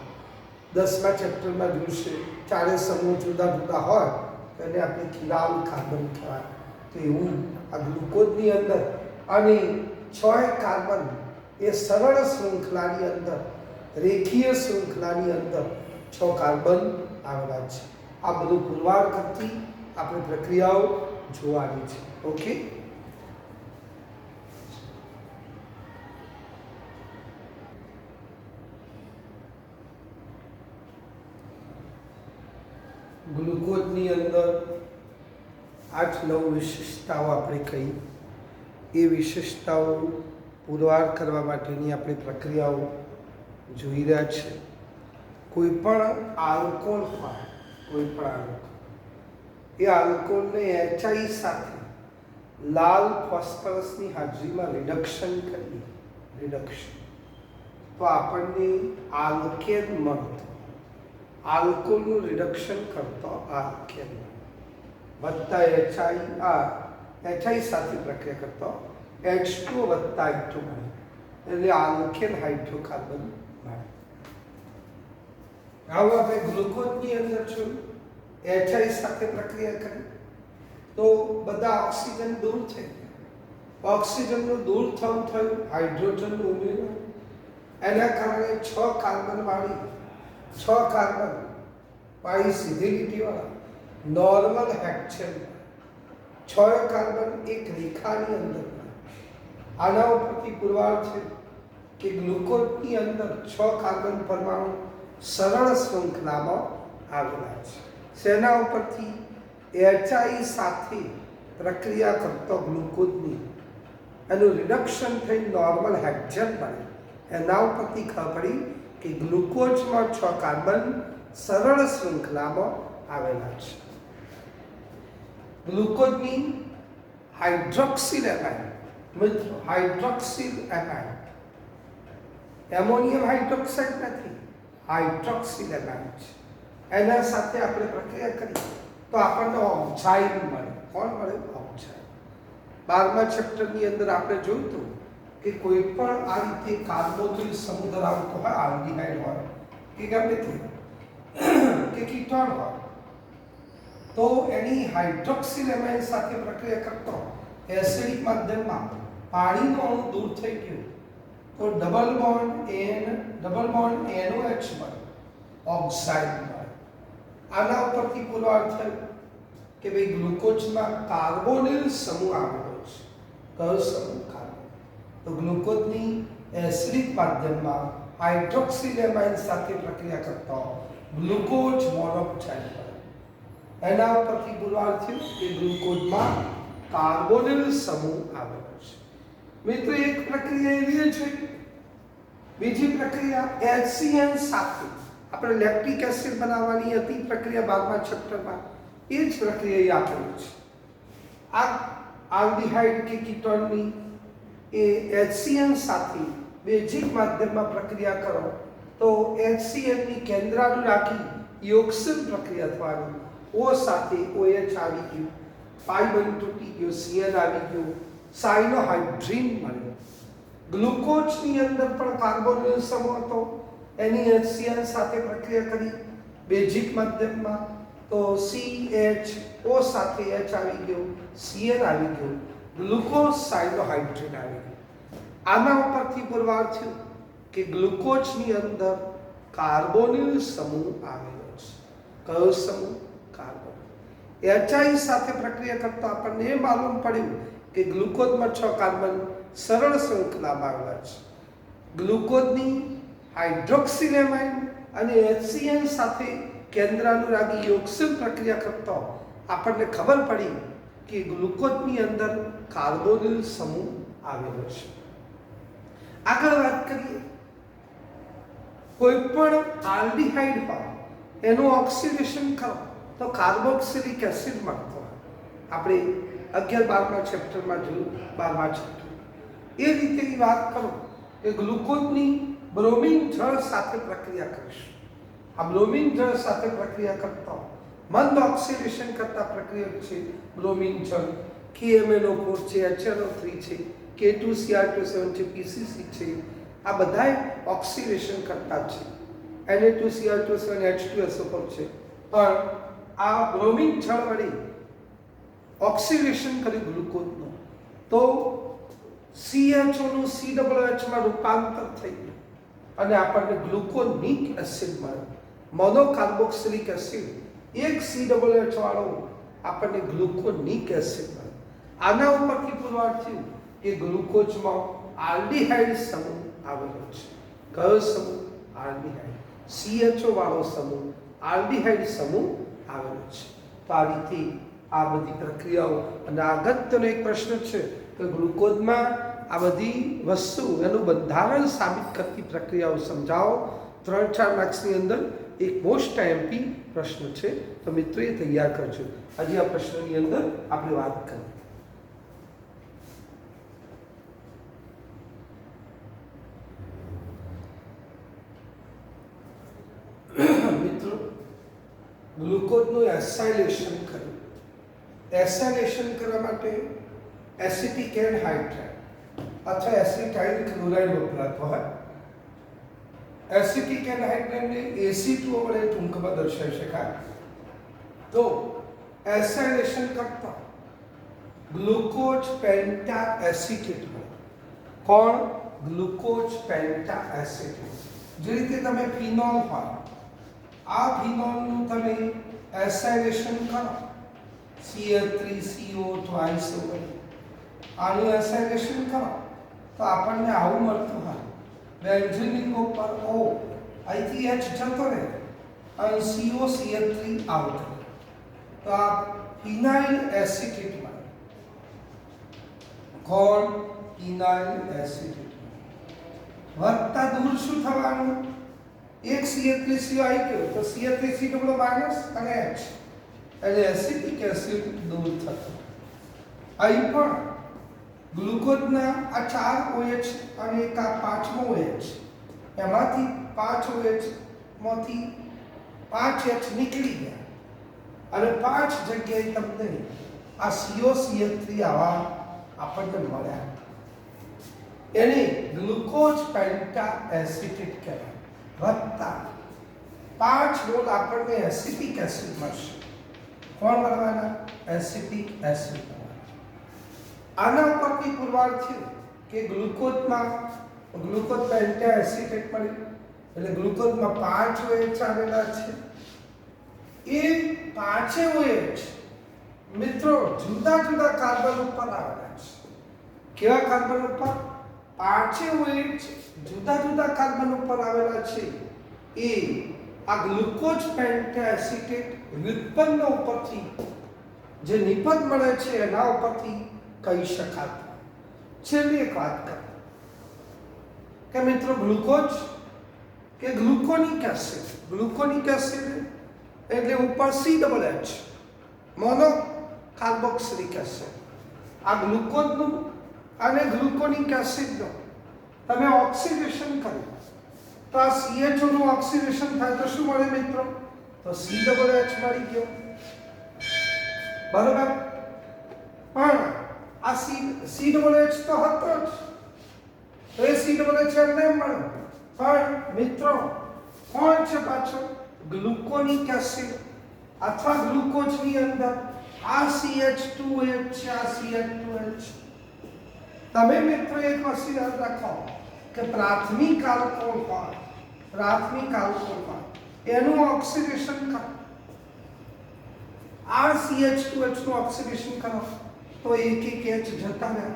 10મા ચેપ્ટરમાં જોશે ચારે સમૂહ જુદા જુદા હોય એને આપણે કિરાલ કાર્બન કહેવાય. તો એવું આ ગ્લુકોઝની અંદર. અને 6 કાર્બન એ સરળ શૃંખલાની અંદર, રેખીય શૃંખલાની અંદર 6 કાર્બન આવેલા છે. આ બધું પુરવાર કરતી આપણે પ્રક્રિયાઓ જોવાની છે. ઓકે, ગ્લુકોઝની અંદર 8-9 વિશેષતાઓ આપણે કહી. એ વિશેષતાઓ પુરવાર કરવા માટેની આપણે પ્રક્રિયાઓ જોઈ રહ્યા છે. કોઈ પણ આલ્કોહોલ હોય, કોઈ પણ આલ્કોહોલ, એ આલ્કોહોલને HI સાથે લાલ ફોસ્ફરસની હાજરીમાં રિડક્શન કરીએ, તો આપણને આલ્કેન મળતો. આલ્કોહોલનું રિડક્શન કરતો આલ્કેન વત્તા HI સાથે પ્રક્રિયા કરતો H2O વત્તા H2 મળે એટલે આલ્કેન હાઇડ્રોકાર્બન મળે. હવે આપણે ગ્લુકોઝની અંદર જોયું HI સાથે પ્રક્રિયા કરી તો બધા ઓક્સિજન દૂર થઈ ગયા. ઓક્સિજનનું દૂર થયું, હાઇડ્રોજનનું ઉમેર્યું. એના કારણે 6 કાર્બન વાળી સીધી લીટીવાળા નોર્મલ હેક્સેન 6 કાર્બન એક રેખાની અંદર. આના ઉપરથી પુરવાર છે કે ગ્લુકોઝની અંદર 6 કાર્બન પરમાણુ સરળ શૃંખલામાં આવેલા છે. શેના ઉપરથી? HI સાથે પ્રક્રિયા કરતો ગ્લુકોઝની એનું રિડક્શન થઈ નોર્મલ હેક્સેન બને. એના ઉપરથી ખબર પડી કે ગ્લુકોઝમાં 6 કાર્બન સરળ શૃંખલામાં આવેલા છે. ગ્લુકોઝની હાઇડ્રોક્સિલ એમાઇડ, મિત્રો હાઇડ્રોક્સિલ એમાઇડ, એમોનિયમ હાઇડ્રોક્સાઇડ નથી, હાઇડ્રોક્સિલ એમાઇડ છે. એના સાથે આપણે પ્રક્રિયા કરીએ તો આપણને ઓક્સાઇડ મળે. કોણ મળે? ઓક્સાઇડ. 12મા ચેપ્ટરની અંદર આપણે જોયું હતું કે કોઈ પણ આ રીતે કાર્બોનિલ સમૂહ ધરાવતો હોય, આલ્ડીહાઇડ હોય કે ગમે તે કે કીટોન હોય, તો એની હાઇડ્રોક્સિલ એમાઇન સાથે પ્રક્રિયા કરતો એસિડિક માધ્યમમાં પાણીનો અણુ દૂર થઈ ગયો તો ડબલ બોન્ડ NOH મળે, ઓક્સાઇડ મળે. આના ઉપરથી પુરવાર થયો કે ભાઈ ગ્લુકોઝમાં કાર્બોનિલ સમૂહ આવેલો છે. કયો સમૂહ? કાર્બન. તો ગ્લુકોઝની એસિડિક માધ્યમમાં હાઇડ્રોક્સિલ એમાઇન સાથે પ્રક્રિયા કરતો ગ્લુકોઝ મોનોક્સાઇડ મળે. એના ઉપરથી પુરવાર થયું કે ગ્લુકોઝમાં કાર્બોનિલ સમૂહ આવેલો છે. મિત્રો એક પ્રક્રિયા એવી છે. બીજી પ્રક્રિયા HCN સાથે આપણે લેક્ટિક એસિડ બનાવવાની હતી પ્રક્રિયા 12મા ચેપ્ટરમાં. એ જ પ્રક્રિયા આપેલી છે. આ આલ્ડીહાઇડ કે કીટોનની એ HCN સાથે બેઝિક માધ્યમમાં પ્રક્રિયા કરો તો HCN ની કેન્દ્રાનુરાગી યોગક્ષીલ પ્રક્રિયા થવાની. O સાથે OH આવી ગયું, પાઈ બની તૂટી ગયો, CN આવી ગયો, સાયનોહાઇડ્રીન મળ્યો. ગ્લુકોઝની અંદર પણ કાર્બોનિલ સમૂહ હતો, એની HCN સાથે પ્રક્રિયા કરી બેઝિક માધ્યમમાં તો CHO સાથે H આવી ગયો, CN આવી ગયો, ગ્લુકોઝ સાયનોહાઇડ્રીન આવી ગયો. આના ઉપરથી પુરવાર થયું કે ગ્લુકોઝની અંદર કાર્બોનિલ સમૂહ આવેલો છે. કયો સમૂહ? કાર્બન. HI સાથે પ્રક્રિયા કરતા આપણને એ માલુમ પડ્યું કે ગ્લુકોઝમાં 6 કાર્બન સરળ શૃંખલામાં આવેલા છે. ગ્લુકોઝની હાઇડ્રોક્સિલ એમાઇન અને HCN સાથે કેન્દ્રાનુરાગી યોગક્ષીલ પ્રક્રિયા કરતા આપણને ખબર પડી કે ગ્લુકોઝની અંદર કાર્બોનિલ સમૂહ આવેલો છે. આગળ વાત કરીએ. કોઈ પણ આલ્ડીહાઇડ હોય એનું ઓક્સિડેશન કરો તો કાર્બોક્સિલિક એસિડ મળતો હોય. આપણે 11-12મા ચેપ્ટરમાં જોયું. 12મા ચેપ્ટર એ રીતેની વાત કરો કે ગ્લુકોઝની બ્રોમિન જળ સાથે પ્રક્રિયા કરીશું. આ બ્રોમિન જળ સાથે પ્રક્રિયા કરતા મંદ ઓક્સિડેશન કરતા પ્રક્રિયા છે બ્રોમિન જળ. KMnO4 છે, HNO3 છે, K2Cr2 છે, PCC છે. આ બધાય ઓક્સિડેશન કરતા છે. Na2Cr2 H2SO4 છે. પણ આ બ્રોમિન જળ વડે ઓક્સિડેશન કરી ગ્લુકોઝનું તો CHO નું COOH માં રૂપાંતર થઈ ગયું અને આપણને ગ્લુકોનિક એસિડ મળે. મોનોકાર્બોક્સિલિક એસિડ એક COOH વાળો આપણને ગ્લુકોનિક એસિડ મળે. આના ઉપરથી પુરવાર થયું કે ગ્લુકોઝમાં આલ્ડીહાઇડ સમૂહ આવેલો છે. કયો સમૂહ? આલ્ડીહાઇડ. CHO વાળો સમૂહ આલ્ડીહાઇડ સમૂહ આવેલો છે. તો આ રીતે આ બધી પ્રક્રિયાઓ અને અગત્યનો એક પ્રશ્ન છે કે ગ્લુકોઝમાં આ બધી વસ્તુ એનું બંધારણ સાબિત કરતી પ્રક્રિયાઓ સમજાવો. 3-4 માર્ક્સની અંદર એક મોસ્ટ આઈએમપી પ્રશ્ન છે. તો મિત્રો એ તૈયાર કરજો. હજી આ પ્રશ્નની અંદર આપણે વાત કરીએ. મિત્રો ગ્લુકોઝનું એસાઇલેશન કર્યું. એસાઇલેશન કરવા માટે એસિટિક એન્હાઇડ્રાઇડ અથવા એસિટાઇલ ક્લોરાઇડ વપરાતો હોય. એસિટિક એન્હાઇડ્રાઇડને AC2O વડે ટૂંકમાં દર્શાવી શકાય. તો એસાઇલેશન કરતા ગ્લુકોઝ પેન્ટા એસિટેટ મળે. કોણ? Glucose penta acetate. જે રીતે તમે ફિનોલ હોય, આ ફિનોલનું તમે એસાઇલેશન કરો CH3CO twice over, આનું એસાઇલેશન કરો તો આપણને આવું મળતું હોય. બેન્ઝીન ઉપર O અહીંથી H જતો રહે અને CO CH3 આવતો. તો આ ફિનાઇલ એસિટેટ મળે. કોણ? ફિનાઇલ એસિટેટ. વધતા દૂર શું થવાનું? એક CH3CO આવી ગયો તો CH3CO માઇનસ અને H એટલે એસિટિક એસિડ દૂર થતો. અહીં પણ ગ્લુકોઝના આ 4 OH અને એક આ 5મો OH, એમાંથી 5 OH માંથી 5 H નીકળી ગયા અને 5 જગ્યાએ તમને આ COCH3 આવા આપણને મળ્યા. એને ગ્લુકોઝ પેન્ટા એસિટેટ કહેવાય. વત્તા 5 મોલ આપણને એસિટિક એસિડ મળશે. કોણ બનવાના? એસિટિક એસિડ બનવાના. આના ઉપરથી પુરવાર થયું કે ગ્લુકોઝમાં પેન્ટાએસિટેટ મળ્યું, એટલે ગ્લુકોઝમાં 5 OH આવેલા છે. એ 5 OH મિત્રો જુદા જુદા કાર્બન ઉપર આવેલા છે. કેવા કાર્બન ઉપર? 5 OH જુદા જુદા કાર્બન ઉપર આવેલા છે. એ આ ગ્લુકોઝ પેન્ટાએસિટેટ વ્યુત્પન્ન ઉપરથી જે નિપજ મળે છે એના ઉપરથી કહી શકાય. છેલ્લી એક વાત કરું કે મિત્રો ગ્લુકોઝ કે ગ્લુકોનિક એસિડ એટલે ઉપર COOH મોનો કાર્બોક્સિલિક એસિડ. આ ગ્લુકોઝનું અને ગ્લુકોનિક એસિડનું તમે ઓક્સિડેશન કરો તો આ CHO નું ઓક્સિડેશન થાય તો શું મળે મિત્રો? તો COOH મળી ગયો, બરોબર. પણ આ COOH તો હતો જ, તો એ COOH એમને મળે. પણ મિત્રો કોણ છે પાછો? ગ્લુકોનિક એસિડ અથવા ગ્લુકોઝની અંદર આ CH2OH છે, આ CH2OH. તમે મિત્રો એક વસ્તુ યાદ રાખો કે પ્રાથમિક આલ્કોહોલ હોય એનું ઓક્સિડેશન કરો, આ CH2OH નું ઓક્સિડેશન કરો તો એક H જતા રહે,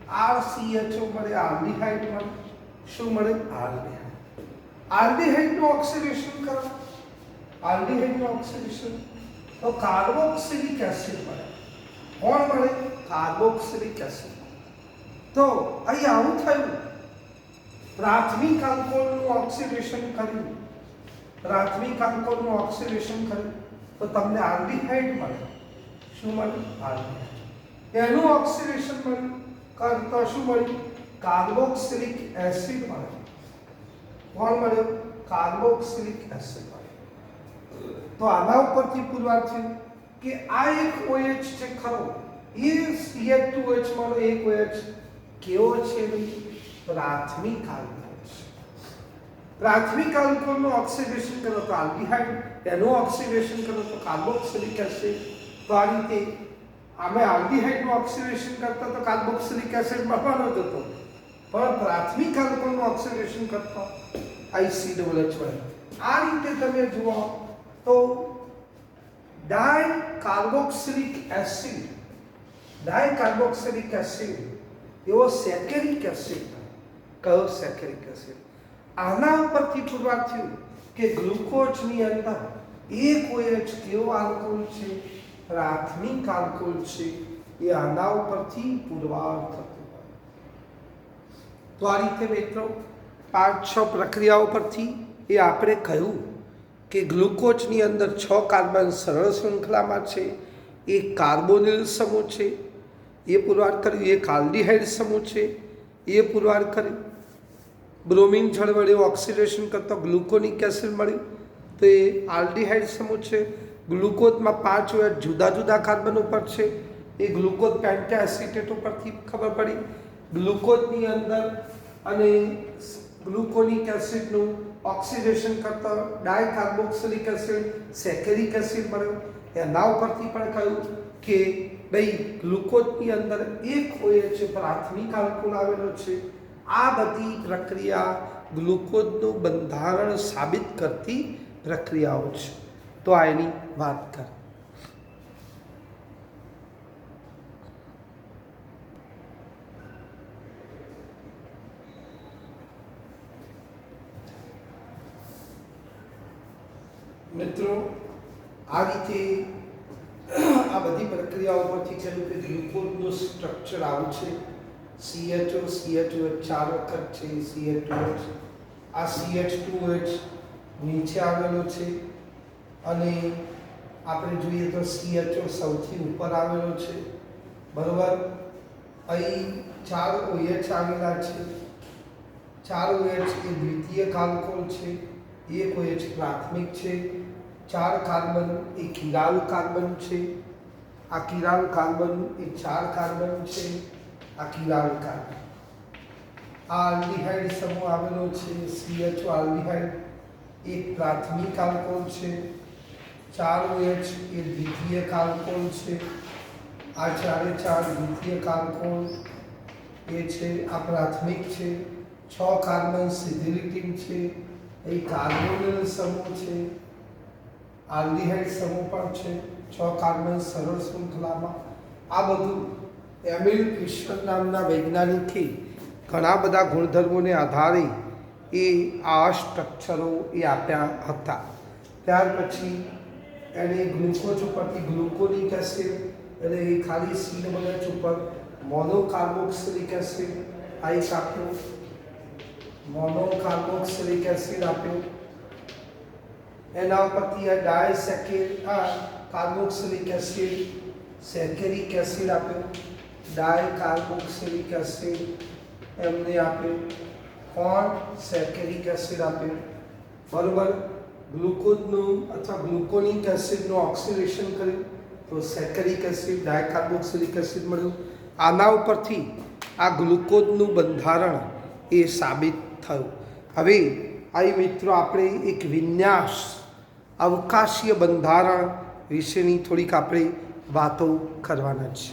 RCHO મળે, આલ્ડીહાઇડ મળે. શું મળે? આલ્ડીહાઇડ નું ઓક્સિડેશન કરો, તો કાર્બોક્સિલિક એસિડ મળે. કોણ મળે? Carboxylic acid. તો અહીં આવું થયું, પ્રાથમિક આલ્કોહોલનું ઓક્સિડેશન કર્યું તો તમને આલ્ડીહાઇડ મળે. શું મળે? આલ્ડીહાઇડ. એનું ઓક્સિડેશન મળ્યું તો શું મળ્યું? કાર્બોક્સિલિક એસિડ મળે. કોણ મળ્યો? કાર્બોક્સિલિક એસિડ મળે. તો આના ઉપરથી પુરવાર થયું કે આ એક OH છે ખરો, એ CH2OH માનો એક OH કેવો છે? પ્રાથમિક આલ્કોહોલ છે. પ્રાથમિક આલ્કોહોલનું ઓક્સિડેશન કરો તો આલ્ડીહાઇડ, એનું ઓક્સિડેશન કરો તો કાર્બોક્સિલિક એસિડ. તો આ રીતે અમે આલ્ડીહાઇડનું ઓક્સિડેશન કરતા તો કાર્બોક્સિલિક એસિડ મળવાનો જ હતો, પણ પ્રાથમિક આલ્કોહોલનું ઓક્સિડેશન કરતા COOH મળે. આ રીતે તમે જુઓ તો ડાયકાર્બોક્સિલિક એસિડ એવો સેકેરિક એસિડ. કયો? સેકેરિક એસિડ. આના ઉપરથી પુરવાર થયું કે ગ્લુકોઝની અંદર એક OH કેવો આલ્કોહોલ છે? પ્રાથમિક આલ્કોહોલ છે. એ આના ઉપરથી પુરવાર થતું. તો આ રીતે મિત્રો 5-6 પ્રક્રિયાઓ પરથી એ આપણે કહ્યું કે ગ્લુકોઝની અંદર 6 કાર્બન સરળ શૃંખલામાં છે, એક કાર્બોનિલ સમૂહ છે એ પુરવાર કર્યું, એક આલ્ડીહાઇડ સમૂહ છે એ પુરવાર કર્યું. બ્રોમિન જળ વડે ઓક્સિડેશન કરતા ગ્લુકોનિક એસિડ મળ્યું તો એ આલ્ડીહાઇડ સમૂહ છે. ગ્લુકોઝમાં 5 OH જુદા જુદા કાર્બન ઉપર છે, એ ગ્લુકોઝ પેન્ટાએસિટેટ ઉપરથી ખબર પડી. ગ્લુકોઝની અંદર અને ગ્લુકોનિક એસિડનું ઓક્સિડેશન કરતા ડાયકાર્બોક્સિલિક એસિડ સેકેરિક એસિડ મળ્યો. એના ઉપરથી પણ કહ્યું કે ભાઈ ગ્લુકોઝની અંદર એક OH પ્રાથમિક આલ્કોહોલ આવેલો છે. આ બધી પ્રક્રિયા ગ્લુકોઝનું બંધારણ સાબિત કરતી પ્રક્રિયાઓ છે. તો આ એની વાત કર. મિત્રો આ રીતે આ બધી પ્રક્રિયાઓ પરથી કહ્યું કે ગ્લુકોઝનું સ્ટ્રક્ચર આવું છે. CHO 4 વખત છે, CH2OH. આ CH2OH નીચે આવેલો છે અને આપણે જોઈએ તો CHO સૌથી ઉપર આવેલો છે, બરોબર. અહીં 4 OH આવેલા છે. 4 OH એ દ્વિતીય આલ્કોહોલ છે, એક OH પ્રાથમિક છે. 4 કાર્બન એ કિરાલ કાર્બન છે. આ કિરાલ કાર્બન એ 4 કાર્બન છે. આ કિરાલ કાર્બન. આ આલ્ડીહાઇડ સમૂહ આવેલો છે, CHO આલ્ડીહાઇડ એક પ્રાથમિક આલ્કોહોલ છે. 4 OH એ દ્વિતીયક આલ્કોહોલ છે, આ 4 દ્વિતીયક આલ્કોહોલ એ છે, આ પ્રાથમિક છે, 6 કાર્બન સિધિલિટીન છે, એ કાર્બોનિલ સમૂહ છે, આલ્ડીહાઇડ સમૂહ પણ છે, 6 કાર્બન સરળ શૃંખલામાં. આ બધું એમિલ ક્રિસ્ટલ નામના વૈજ્ઞાનિકે ઘણા બધા ગુણધર્મોને આધારે એ આ સ્ટ્રક્ચરો એ આપ્યા હતા. ત્યાર પછી એને ગ્લુકોઝ ઉપરથી ગ્લુકોનિક એસિડ, એટલે એ ખાલી COH ઉપર મોનોકાર્બોક્સિલિક એસિડ આ એક આપ્યો, મોનોકાર્બોક્સિલિક એસિડ આપ્યો. એના ઉપરથી આ કાર્બોક્સિલિક એસિડ, સેકેરિક એસિડ આપ્યો, ડાયકાર્બોક્સિલિક એસિડ એમને આપ્યો, કોણ સેકેરિક એસિડ આપ્યો. બરોબર, ગ્લુકોઝનું અથવા ગ્લુકોનિક એસિડનું ઓક્સિડેશન કર્યું તો સેકેરિક એસિડ, ડાયકાર્બોક્સિલિક એસિડ મળ્યું. આના ઉપરથી આ ગ્લુકોઝનું બંધારણ એ સાબિત થયું. હવે આ મિત્રો આપણે એક વિન્યાસ અવકાશીય બંધારણ વિશેની થોડીક આપણે વાતો કરવાના છે.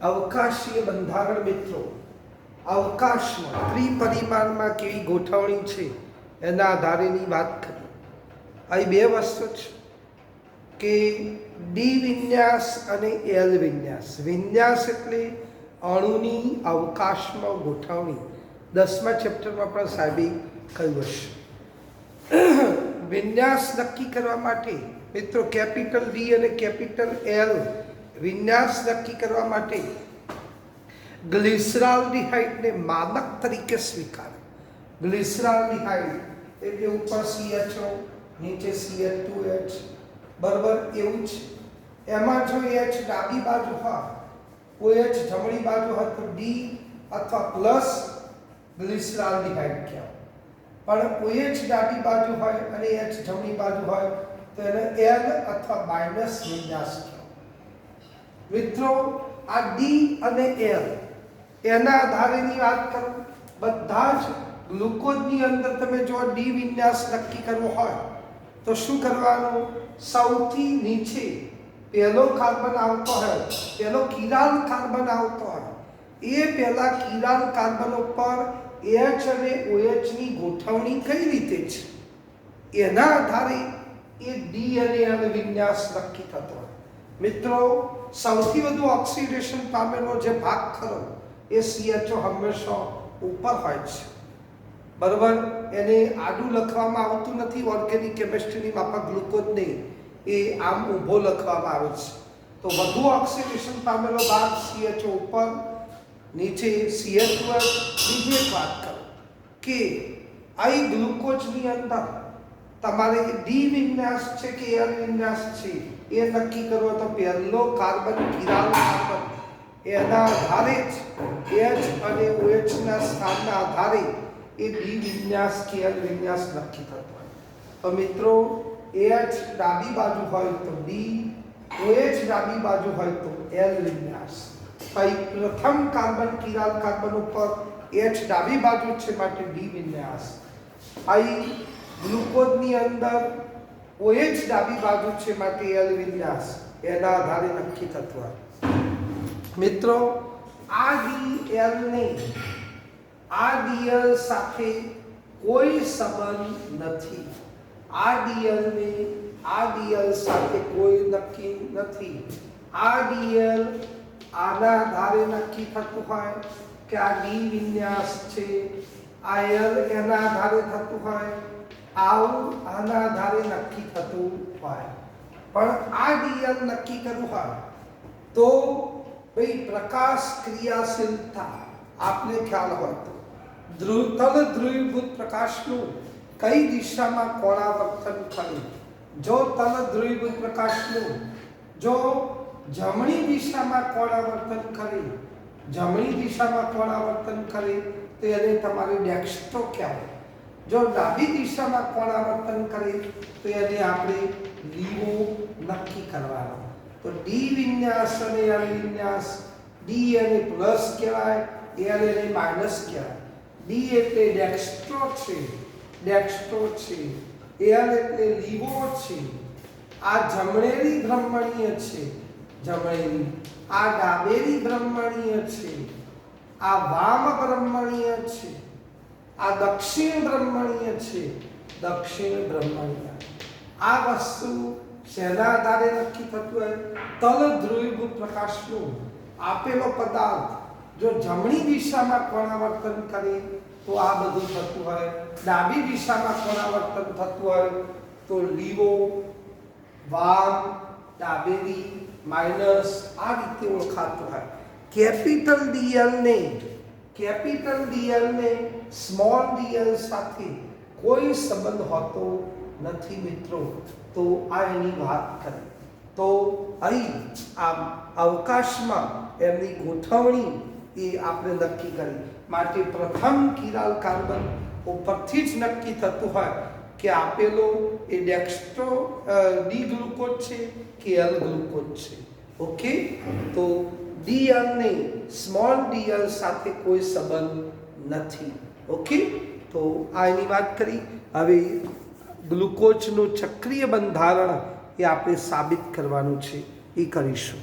અવકાશીય બંધારણ મિત્રો, અવકાશમાં ત્રિપરિમાણમાં કેવી ગોઠવણી છે એના આધારેની વાત કરીએ. અહીં બે વસ્તુ છે કે ડી વિન્યાસ અને એલ વિન્યાસ. વિન્યાસ એટલે અણુની અવકાશમાં ગોઠવણી. 10મા ચેપ્ટરમાં પણ સાહેબે કહ્યું હશે. વિન્યાસ નક્કી કરવા માટે મિત્રો કેપિટલ ડી અને કેપિટલ એલ વિન્યાસ નક્કી કરવા માટે ગ્લિસરાલ્ડિહાઇડને માનક તરીકે સ્વીકાર. ગ્લિસરાલ્ડિહાઇડ એટલે ઉપર CHO નીચે CH2H, બરાબર એવું જ. એમાં જો H ડાબી બાજુ હોય, OH જમણી બાજુ હોય તો D અથવા પ્લસ ગ્લિસરાલ્ડિહાઇડ કહેવાય. પણ OH ડાબી બાજુ હોય અને H જમણી બાજુ હોય તો એને L અથવા માઇનસ વિન્યાસ કહેવાય. મિત્રો આ ડી અને એલ એના આધારેની વાત કરું. બધા જ ગ્લુકોઝની અંદર તમે જો ડી વિન્યાસ નક્કી કરવો હોય તો શું કરવાનું? સૌથી નીચે પહેલો કાર્બન આવતો હોય, પહેલો કિરાલ કાર્બન આવતો હોય, એ પહેલા કિરાલ કાર્બન ઉપર H અને OH ની ગોઠવણી કઈ રીતે છે એના આધારે એ ડી અને એલ વિન્યાસ નક્કી થતો હોય. મિત્રો સૌથી વધુ ઓક્સિડેશન પામેલો જે ભાગ ખરો એ CHO હંમેશા ઉપર હોય છે. બરાબર, એને આડું લખવામાં આવતું નથી. ઓર્ગેનિક કેમિસ્ટ્રીની માફક ગ્લુકોઝને એ આમ ઊભો લખવામાં આવે છે. તો વધુ ઓક્સિડેશન પામેલો ભાગ CHO ઉપર, નીચે CH2. બીજી એક વાત કરું કે આ ગ્લુકોઝની અંદર તમારે ડી વિન્યાસ છે કે એલ વિન્યાસ છે એ નક્કી કરવો તો પહેલો કાર્બન કિરાલ કાર્બન એના આધારે જ H અને OH ના સ્થાનના આધારે એ ડી વિન્યાસ કે એલ વિન્યાસ નક્કી થતો હોય. તો મિત્રો H ડાબી બાજુ હોય તો ડી, OH ડાબી બાજુ હોય તો એલ વિન્યાસ. પ્રથમ કાર્બન કિરાલ કાર્બન ઉપર H ડાબી બાજુ છે માટે ડી વિન્યાસ. અહીં ગ્લુકોઝની અંદર OH ડાબી બાજુ છે માટે એલ વિન્યાસ એના આધારે નક્કી થતું હોય. મિત્રો આ ડી એલ ને આ ડીએલ સાથે કોઈ સંબંધ નથી. આ ડીએલ ને આ ડીએલ સાથે કોઈ નક્કી નથી. આ ડીએલ આના આધારે નક્કી થતું હોય કે આ ડી વિન્યાસ છે, આ એલ એના આધારે થતું હોય, આવું આના આધારે નક્કી થતું હોય. પણ આ ડીએલ નક્કી કરવું હોય તો ભાઈ પ્રકાશ ક્રિયાશીલતા આપને ખ્યાલ હોય તો તલ ધ્રુવીભૂત પ્રકાશનું કઈ દિશામાં કોણાવર્તન થયું. જો તલ ધ્રુવીભૂત પ્રકાશનું જો જમણી દિશામાં કોણાવર્તન કરે, જમણી દિશામાં કોણાવર્તન કરે તો એને તમારે ડેક્સ્ટ્રો કહેવાય. જો ડાબી દિશામાં કોણાવર્તન કરે તો એને આપણે લીવો નક્કી કરવાનો. તો તો ડી વિન્યાસ અને એલ વિન્યાસ, ડી એને પ્લસ કહેવાય, એલ એને માઇનસ કહેવાય. ડી એટલે ડેક્સ્ટ્રો છે, ડેક્સ્ટ્રો છે. એલ એટલે લીવો છે. આ જમણેરી બ્રહ્મણીય છે, જમણેરી. આ ડાબેરી બ્રહ્મણીય છે, આ વામ બ્રહ્મણીય છે. આ દક્ષિણ બ્રહ્મણીય છે, દક્ષિણ બ્રહ્મણીય. આ વસ્તુ શેના આધારે નક્કી થતું હોય? તલ ધ્રુવીભૂત પ્રકાશનું આપેલો પદાર્થ જો જમણી દિશામાં કોણાવર્તન કરે તો આ બધું થતું હોય, ડાબી દિશામાં કોણાવર્તન થતું હોય તો લીવો, વામ, ડાબેરી, માઇનસ આ રીતે ઓળખાતું હોય. કેપિટલ ડીએલ ને સ્મોલ ડીએલ સાથે કોઈ સંબંધ હોતો નથી મિત્રો. તો આ એની વાત કરી. તો અહીં આમ અવકાશમાં એમની ગોઠવણી એ આપણે નક્કી કરી. માટે પ્રથમ કિરાલ કાર્બન ઉપરથી જ નક્કી થતું હોય કે આપેલો એ ડેક્સ્ટ્રો ડી ગ્લુકોઝ છે કે એલ ગ્લુકોઝ છે. ઓકે, તો ડીએલ ને સ્મોલ ડીએલ સાથે કોઈ સંબંધ નથી. ઓકે, તો આ એની વાત કરી. હવે ગ્લુકોઝનું ચક્રીય બંધારણ એ આપણે સાબિત કરવાનું છે, એ કરીશું.